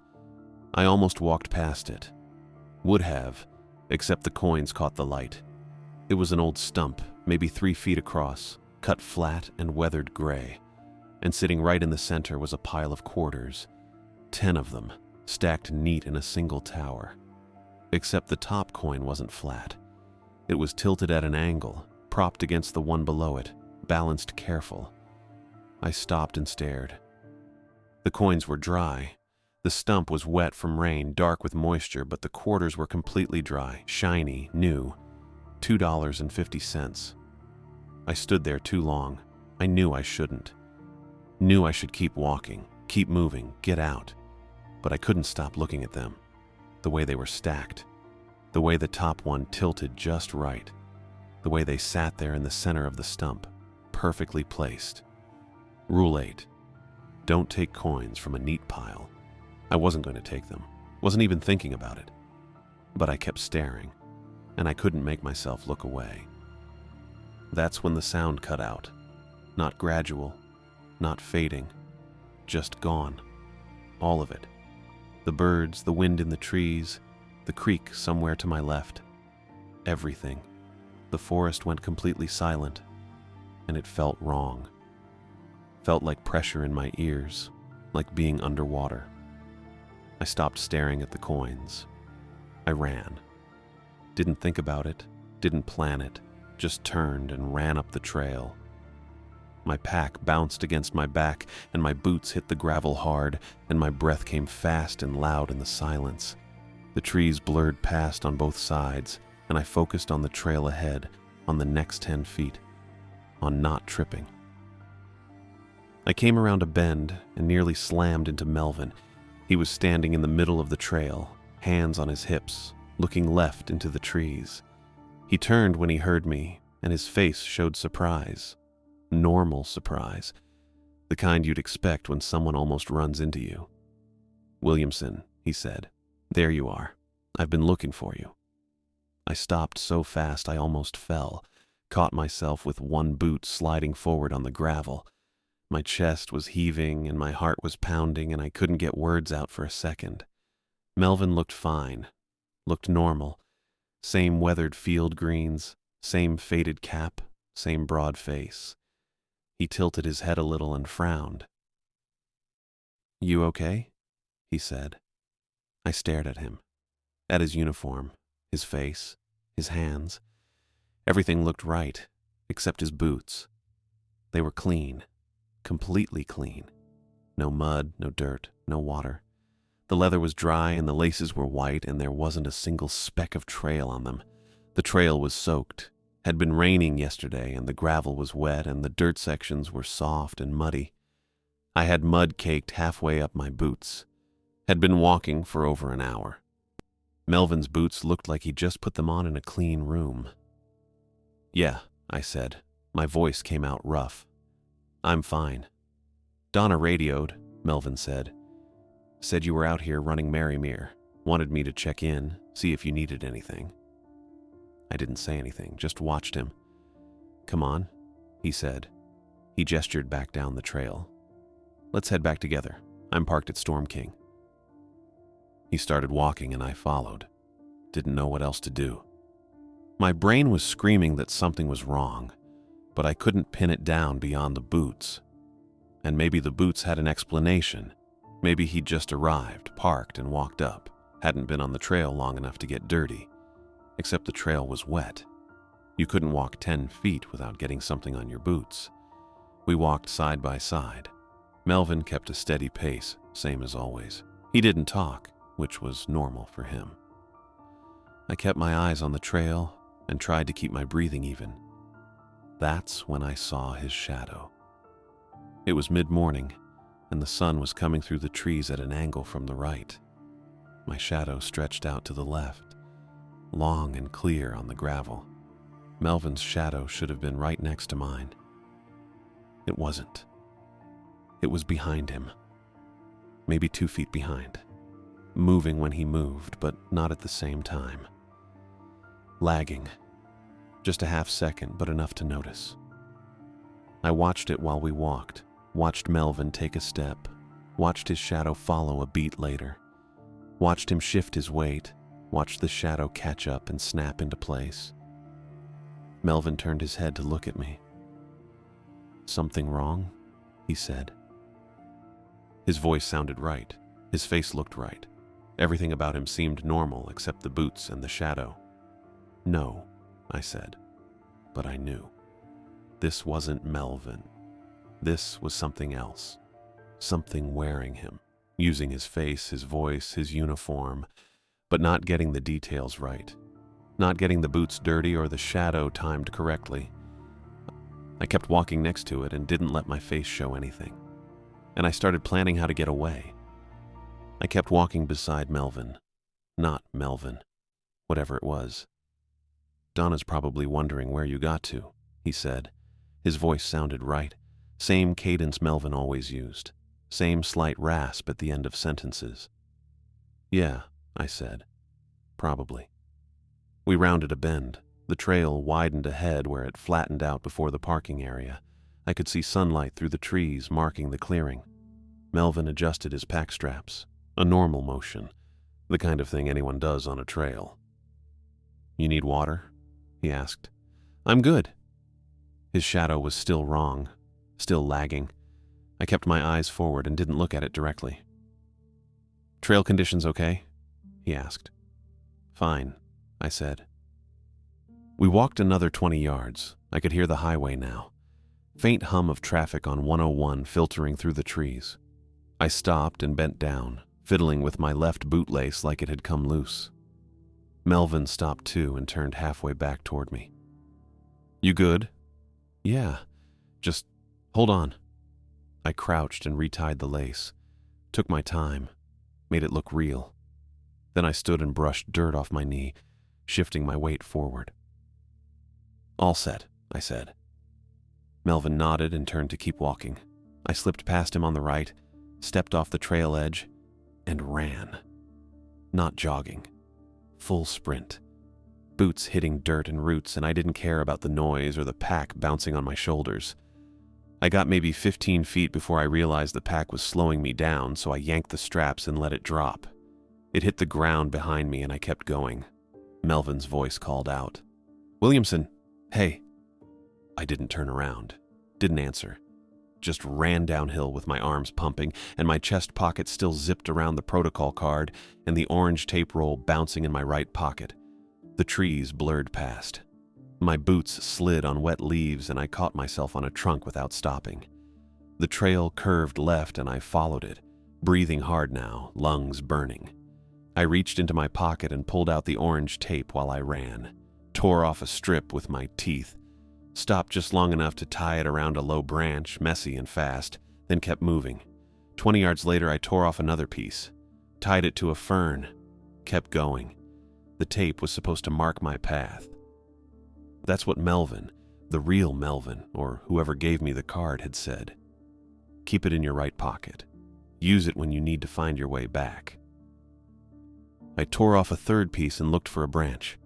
I almost walked past it. Would have, except the coins caught the light. It was an old stump, maybe 3 feet across, cut flat and weathered gray, and sitting right in the center was a pile of quarters, 10 of them, stacked neat in a single tower. Except the top coin wasn't flat. It was tilted at an angle, propped against the one below it, balanced careful. I stopped and stared. The coins were dry. The stump was wet from rain, dark with moisture, but the quarters were completely dry, shiny, new. $2.50. I stood there too long. I knew I shouldn't. Knew I should keep walking, keep moving, get out. But I couldn't stop looking at them. The way they were stacked. The way the top one tilted just right. The way they sat there in the center of the stump, perfectly placed. Rule 8. Don't take coins from a neat pile. I wasn't going to take them. Wasn't even thinking about it. But I kept staring, and I couldn't make myself look away. That's when the sound cut out. Not gradual, not fading, just gone. All of it. The birds, the wind in the trees, the creek somewhere to my left. Everything. The forest went completely silent, and it felt wrong. Felt like pressure in my ears, like being underwater. I stopped staring at the coins. I ran. Didn't think about it, didn't plan it, just turned and ran up the trail. My pack bounced against my back, and my boots hit the gravel hard, and my breath came fast and loud in the silence. The trees blurred past on both sides, and I focused on the trail ahead, on the next 10 feet, on not tripping. I came around a bend and nearly slammed into Melvin. He was standing in the middle of the trail, hands on his hips, looking left into the trees. He turned when he heard me, and his face showed surprise. Normal surprise. The kind you'd expect when someone almost runs into you. "Williamson," he said. "There you are. I've been looking for you." I stopped so fast I almost fell, caught myself with one boot sliding forward on the gravel. My chest was heaving and my heart was pounding and I couldn't get words out for a second. Melvin looked fine, looked normal. Same weathered field greens, same faded cap, same broad face. He tilted his head a little and frowned. "You okay?" he said. I stared at him, at his uniform, his face, his hands. Everything looked right, except his boots. They were clean, completely clean. No mud, no dirt, no water. The leather was dry and the laces were white and there wasn't a single speck of trail on them. The trail was soaked. Had been raining yesterday and the gravel was wet and the dirt sections were soft and muddy. I had mud caked halfway up my boots. Had been walking for over an hour. Melvin's boots looked like he'd just put them on in a clean room. "Yeah," I said. My voice came out rough. "I'm fine." "Donna radioed," Melvin said. "Said you were out here running Marymere. Wanted me to check in, see if you needed anything." I didn't say anything, just watched him. "Come on," he said. He gestured back down the trail. "Let's head back together. I'm parked at Storm King." He started walking and I followed. Didn't know what else to do. My brain was screaming that something was wrong, but I couldn't pin it down beyond the boots. And maybe the boots had an explanation. Maybe he'd just arrived, parked, and walked up. Hadn't been on the trail long enough to get dirty. Except the trail was wet. You couldn't walk 10 feet without getting something on your boots. We walked side by side. Melvin kept a steady pace, same as always. He didn't talk, which was normal for him. I kept my eyes on the trail and tried to keep my breathing even. That's when I saw his shadow. It was mid-morning, and the sun was coming through the trees at an angle from the right. My shadow stretched out to the left, long and clear on the gravel. Melvin's shadow should have been right next to mine. It wasn't. It was behind him. Maybe 2 feet behind. Moving when he moved, but not at the same time. Lagging. Just a half second, but enough to notice. I watched it while we walked, watched Melvin take a step, watched his shadow follow a beat later, watched him shift his weight, watched the shadow catch up and snap into place. Melvin turned his head to look at me. "Something wrong?" he said. His voice sounded right. His face looked right. Everything about him seemed normal except the boots and the shadow. "No," I said, but I knew. This wasn't Melvin. This was something else. Something wearing him, using his face, his voice, his uniform, but not getting the details right. Not getting the boots dirty or the shadow timed correctly. I kept walking next to it and didn't let my face show anything. And I started planning how to get away. I kept walking beside Melvin. Not Melvin. Whatever it was. "Donna's probably wondering where you got to," he said. His voice sounded right. Same cadence Melvin always used. Same slight rasp at the end of sentences. "Yeah," I said. "Probably." We rounded a bend. The trail widened ahead where it flattened out before the parking area. I could see sunlight through the trees marking the clearing. Melvin adjusted his pack straps. A normal motion. The kind of thing anyone does on a trail. "You need water?" he asked. "I'm good." His shadow was still wrong, still lagging. I kept my eyes forward and didn't look at it directly. "Trail conditions okay?" he asked. "Fine," I said. We walked another 20 yards. I could hear the highway now. Faint hum of traffic on 101 filtering through the trees. I stopped and bent down, fiddling with my left bootlace like it had come loose. Melvin stopped too and turned halfway back toward me. "You good?" "Yeah, just hold on." I crouched and retied the lace. Took my time, made it look real. Then I stood and brushed dirt off my knee, shifting my weight forward. "All set," I said. Melvin nodded and turned to keep walking. I slipped past him on the right, stepped off the trail edge, and ran. Not jogging. Full sprint. Boots hitting dirt and roots, and I didn't care about the noise or the pack bouncing on my shoulders. I got maybe 15 feet before I realized the pack was slowing me down, so I yanked the straps and let it drop. It hit the ground behind me and I kept going. Melvin's voice called out, "Williamson, hey." I didn't turn around, didn't answer. Just ran downhill with my arms pumping and my chest pocket still zipped around the protocol card and the orange tape roll bouncing in my right pocket. The trees blurred past. My boots slid on wet leaves and I caught myself on a trunk without stopping. The trail curved left and I followed it, breathing hard now, lungs burning. I reached into my pocket and pulled out the orange tape while I ran, tore off a strip with my teeth, stopped just long enough to tie it around a low branch, messy and fast, then kept moving. 20 yards later, I tore off another piece, tied it to a fern, kept going. The tape was supposed to mark my path. That's what Melvin, the real Melvin, or whoever gave me the card, had said. Keep it in your right pocket. Use it when you need to find your way back. I tore off a third piece and looked for a branch.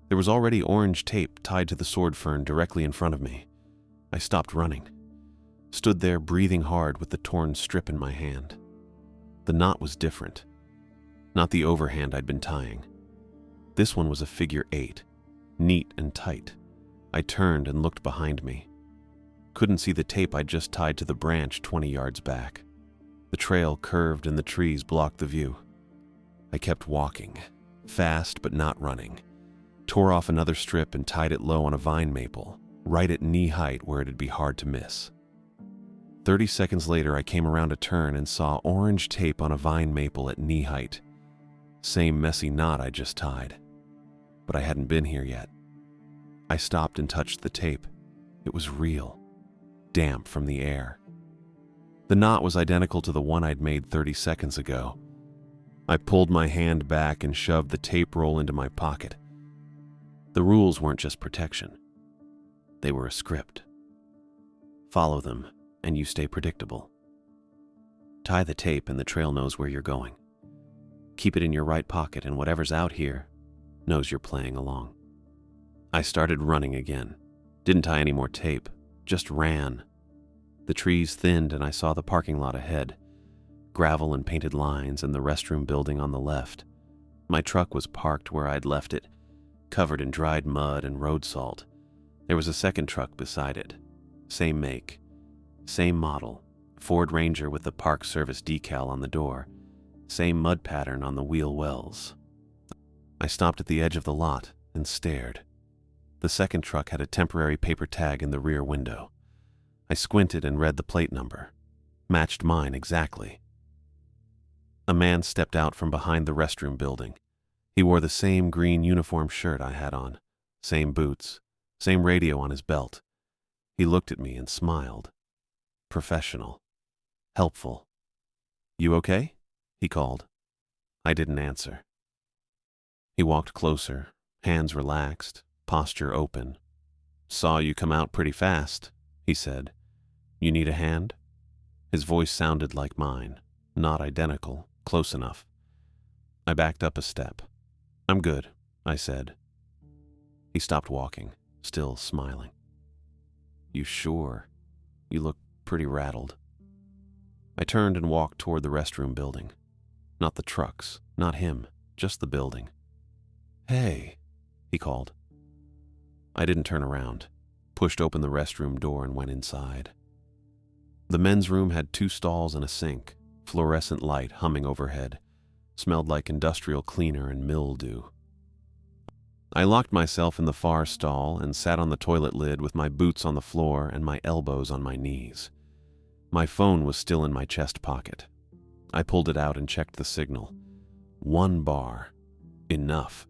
There was already orange tape tied to the sword fern directly in front of me. I stopped running, stood there breathing hard with the torn strip in my hand. The knot was different, not the overhand I'd been tying. This one was a figure 8, neat and tight. I turned and looked behind me. Couldn't see the tape I'd just tied to the branch 20 yards back. The trail curved and the trees blocked the view. I kept walking, fast but not running. Tore off another strip and tied it low on a vine maple, right at knee height where it'd be hard to miss. 30 seconds later, I came around a turn and saw orange tape on a vine maple at knee height. Same messy knot I just tied. But I hadn't been here yet. I stopped and touched the tape. It was real, damp from the air. The knot was identical to the one I'd made 30 seconds ago. I pulled my hand back and shoved the tape roll into my pocket. The rules weren't just protection. They were a script. Follow them, and you stay predictable. Tie the tape and the trail knows where you're going. Keep it in your right pocket, and whatever's out here knows you're playing along. I started running again. Didn't tie any more tape, just ran. The trees thinned and I saw the parking lot ahead. Gravel and painted lines and the restroom building on the left. My truck was parked where I'd left it, covered in dried mud and road salt. There was a second truck beside it. Same make, same model, Ford Ranger with the Park Service decal on the door. Same mud pattern on the wheel wells. I stopped at the edge of the lot and stared. The second truck had a temporary paper tag in the rear window. I squinted and read the plate number. Matched mine exactly. A man stepped out from behind the restroom building. He wore the same green uniform shirt I had on, same boots, same radio on his belt. He looked at me and smiled. Professional. Helpful. "You okay?" he called. I didn't answer. He walked closer, hands relaxed, posture open. "Saw you come out pretty fast," he said. "You need a hand?" His voice sounded like mine, not identical, close enough. I backed up a step. "I'm good," I said. He stopped walking, still smiling. "You sure? You look pretty rattled." I turned and walked toward the restroom building. Not the trucks, not him, just the building. "Hey," he called. I didn't turn around, pushed open the restroom door and went inside. The men's room had 2 stalls and a sink, fluorescent light humming overhead, smelled like industrial cleaner and mildew. I locked myself in the far stall and sat on the toilet lid with my boots on the floor and my elbows on my knees. My phone was still in my chest pocket. I pulled it out and checked the signal. 1 bar. Enough.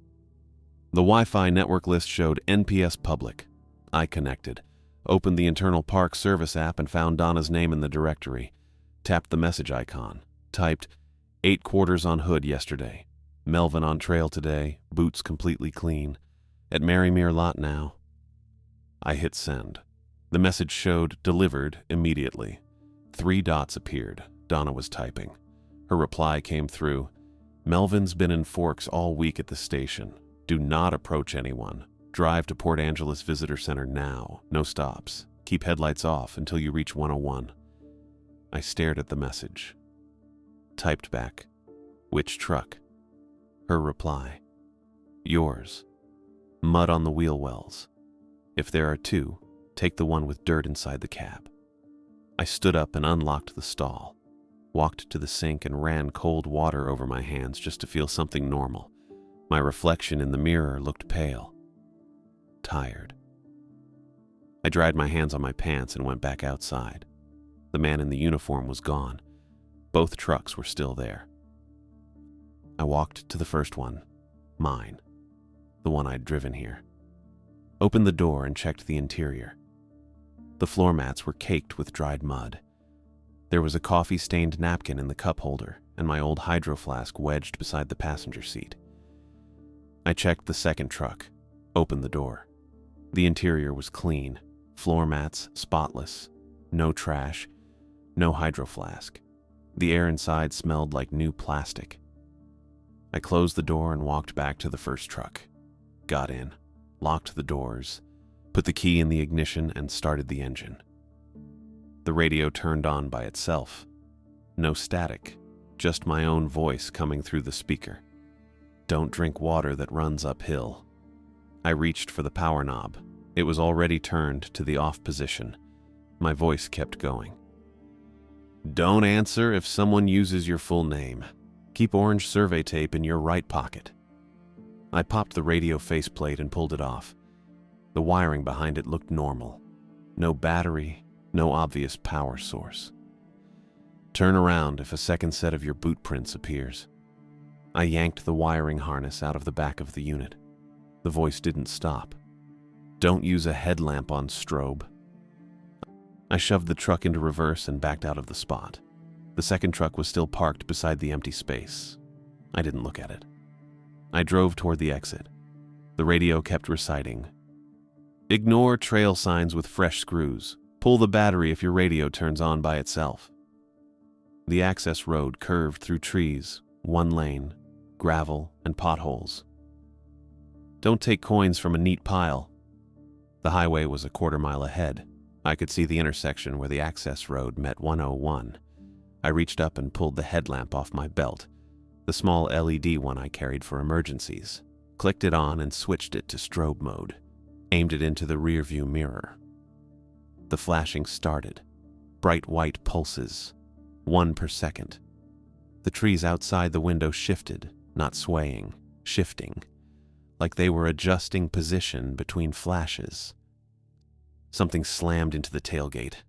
The Wi-Fi network list showed NPS Public. I connected, opened the internal Park Service app and found Donna's name in the directory, tapped the message icon, typed 8 quarters on hood yesterday, Melvin on trail today, boots completely clean, at Marymere lot now. I hit send. The message showed delivered immediately. 3 dots appeared. Donna was typing. Her reply came through. "Melvin's been in Forks all week at the station. Do not approach anyone. Drive to Port Angeles Visitor Center now. No stops. Keep headlights off until you reach 101. I stared at the message. Typed back, "Which truck?" Her reply, "Yours. Mud on the wheel wells. If there are 2, take the one with dirt inside the cab." I stood up and unlocked the stall, walked to the sink and ran cold water over my hands just to feel something normal. My reflection in the mirror looked pale, tired. I dried my hands on my pants and went back outside. The man in the uniform was gone. Both trucks were still there. I walked to the first one, mine, the one I'd driven here. Opened the door and checked the interior. The floor mats were caked with dried mud. There was a coffee-stained napkin in the cup holder and my old hydro flask wedged beside the passenger seat. I checked the second truck, opened the door. The interior was clean, floor mats spotless, no trash, no hydro flask. The air inside smelled like new plastic. I closed the door and walked back to the first truck. Got in, locked the doors, put the key in the ignition and started the engine. The radio turned on by itself. No static, just my own voice coming through the speaker. "Don't drink water that runs uphill." I reached for the power knob. It was already turned to the off position. My voice kept going. "Don't answer if someone uses your full name. Keep orange survey tape in your right pocket." I popped the radio faceplate and pulled it off. The wiring behind it looked normal. No battery, no obvious power source. "Turn around if a second set of your boot prints appears." I yanked the wiring harness out of the back of the unit. The voice didn't stop. "Don't use a headlamp on strobe." I shoved the truck into reverse and backed out of the spot. The second truck was still parked beside the empty space. I didn't look at it. I drove toward the exit. The radio kept reciting, "Ignore trail signs with fresh screws. Pull the battery if your radio turns on by itself." The access road curved through trees, one lane, gravel, and potholes. "Don't take coins from a neat pile." The highway was a quarter-mile ahead. I could see the intersection where the access road met 101. I reached up and pulled the headlamp off my belt, the small LED one I carried for emergencies, clicked it on and switched it to strobe mode, aimed it into the rearview mirror. The flashing started, bright white pulses, 1 per second. The trees outside the window shifted, not swaying, shifting, like they were adjusting position between flashes. Something slammed into the tailgate,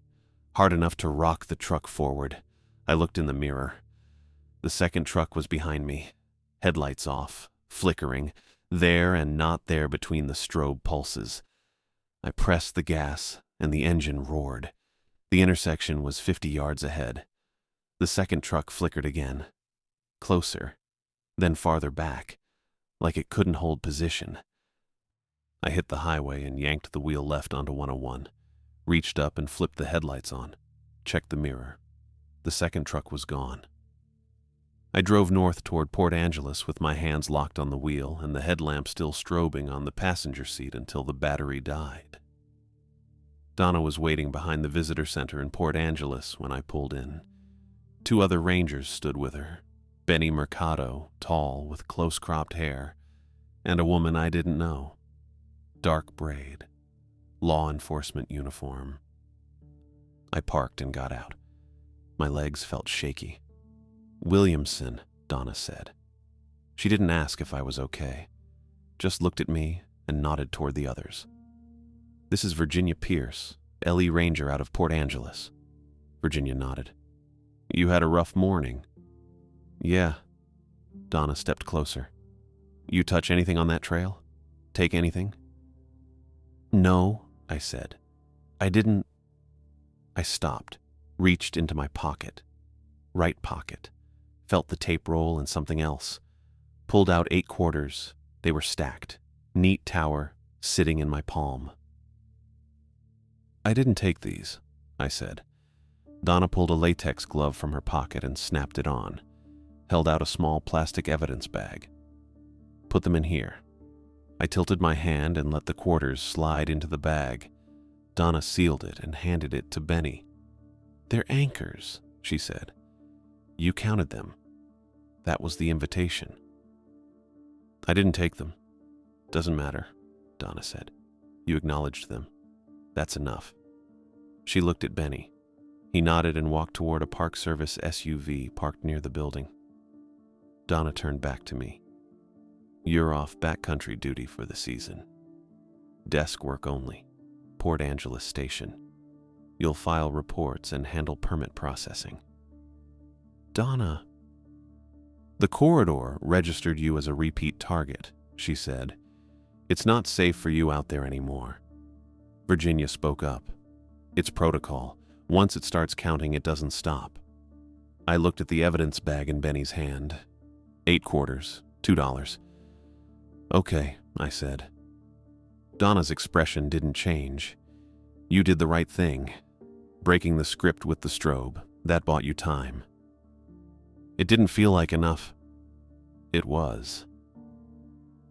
hard enough to rock the truck forward. I looked in the mirror. The second truck was behind me, headlights off, flickering, there and not there between the strobe pulses. I pressed the gas, and the engine roared. The intersection was 50 yards ahead. The second truck flickered again, closer, then farther back, like it couldn't hold position. I hit the highway and yanked the wheel left onto 101, reached up and flipped the headlights on, checked the mirror. The second truck was gone. I drove north toward Port Angeles with my hands locked on the wheel and the headlamp still strobing on the passenger seat until the battery died. Donna was waiting behind the visitor center in Port Angeles when I pulled in. 2 other rangers stood with her, Benny Mercado, tall, with close-cropped hair, and a woman I didn't know. Dark braid, law enforcement uniform. I parked and got out. My legs felt shaky. "Williamson," Donna said. She didn't ask if I was okay, just looked at me and nodded toward the others. "This is Virginia Pierce, LE Ranger out of Port Angeles." Virginia nodded. "You had a rough morning." "Yeah." Donna stepped closer. "You touch anything on that trail? Take anything?" "No," I said. "I didn't." I stopped, reached into my pocket, right pocket, felt the tape roll and something else, pulled out 8 quarters. They were stacked, neat tower, sitting in my palm. "I didn't take these," I said. Donna pulled a latex glove from her pocket and snapped it on, held out a small plastic evidence bag. "Put them in here." I tilted my hand and let the quarters slide into the bag. Donna sealed it and handed it to Benny. "They're anchors," she said. "You counted them. That was the invitation." "I didn't take them." "Doesn't matter," Donna said. "You acknowledged them. That's enough." She looked at Benny. He nodded and walked toward a Park Service SUV parked near the building. Donna turned back to me. "You're off backcountry duty for the season. Desk work only. Port Angeles Station. You'll file reports and handle permit processing." "Donna." "The corridor registered you as a repeat target," she said. "It's not safe for you out there anymore." Virginia spoke up. "It's protocol. Once it starts counting, it doesn't stop." I looked at the evidence bag in Benny's hand. 8 quarters, $2. "Okay," I said. Donna's expression didn't change. "You did the right thing. Breaking the script with the strobe, that bought you time." It didn't feel like enough. It was.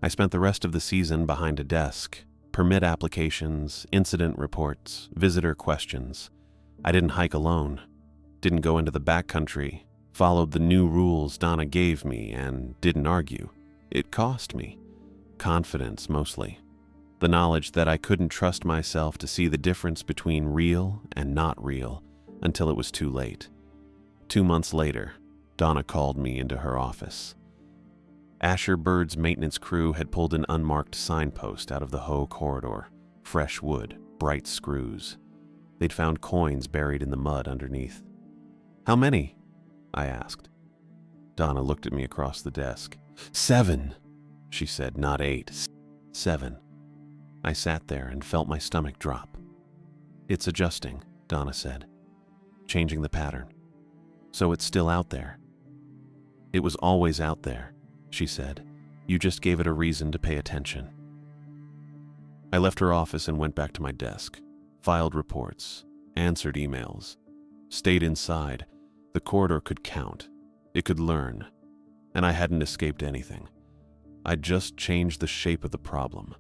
I spent the rest of the season behind a desk, permit applications, incident reports, visitor questions. I didn't hike alone, didn't go into the backcountry, followed the new rules Donna gave me, and didn't argue. It cost me. Confidence, mostly. The knowledge that I couldn't trust myself to see the difference between real and not real until it was too late. 2 months later, Donna called me into her office. Asher Bird's maintenance crew had pulled an unmarked signpost out of the Hoe corridor. Fresh wood, bright screws. They'd found coins buried in the mud underneath. "How many?" I asked. Donna looked at me across the desk. 7, she said, "not 8. 7. I sat there and felt my stomach drop. "It's adjusting," Donna said. "Changing the pattern. So it's still out there." "It was always out there," she said. "You just gave it a reason to pay attention." I left her office and went back to my desk, filed reports, answered emails, stayed inside. The corridor could count, it could learn, and I hadn't escaped anything. I'd just changed the shape of the problem.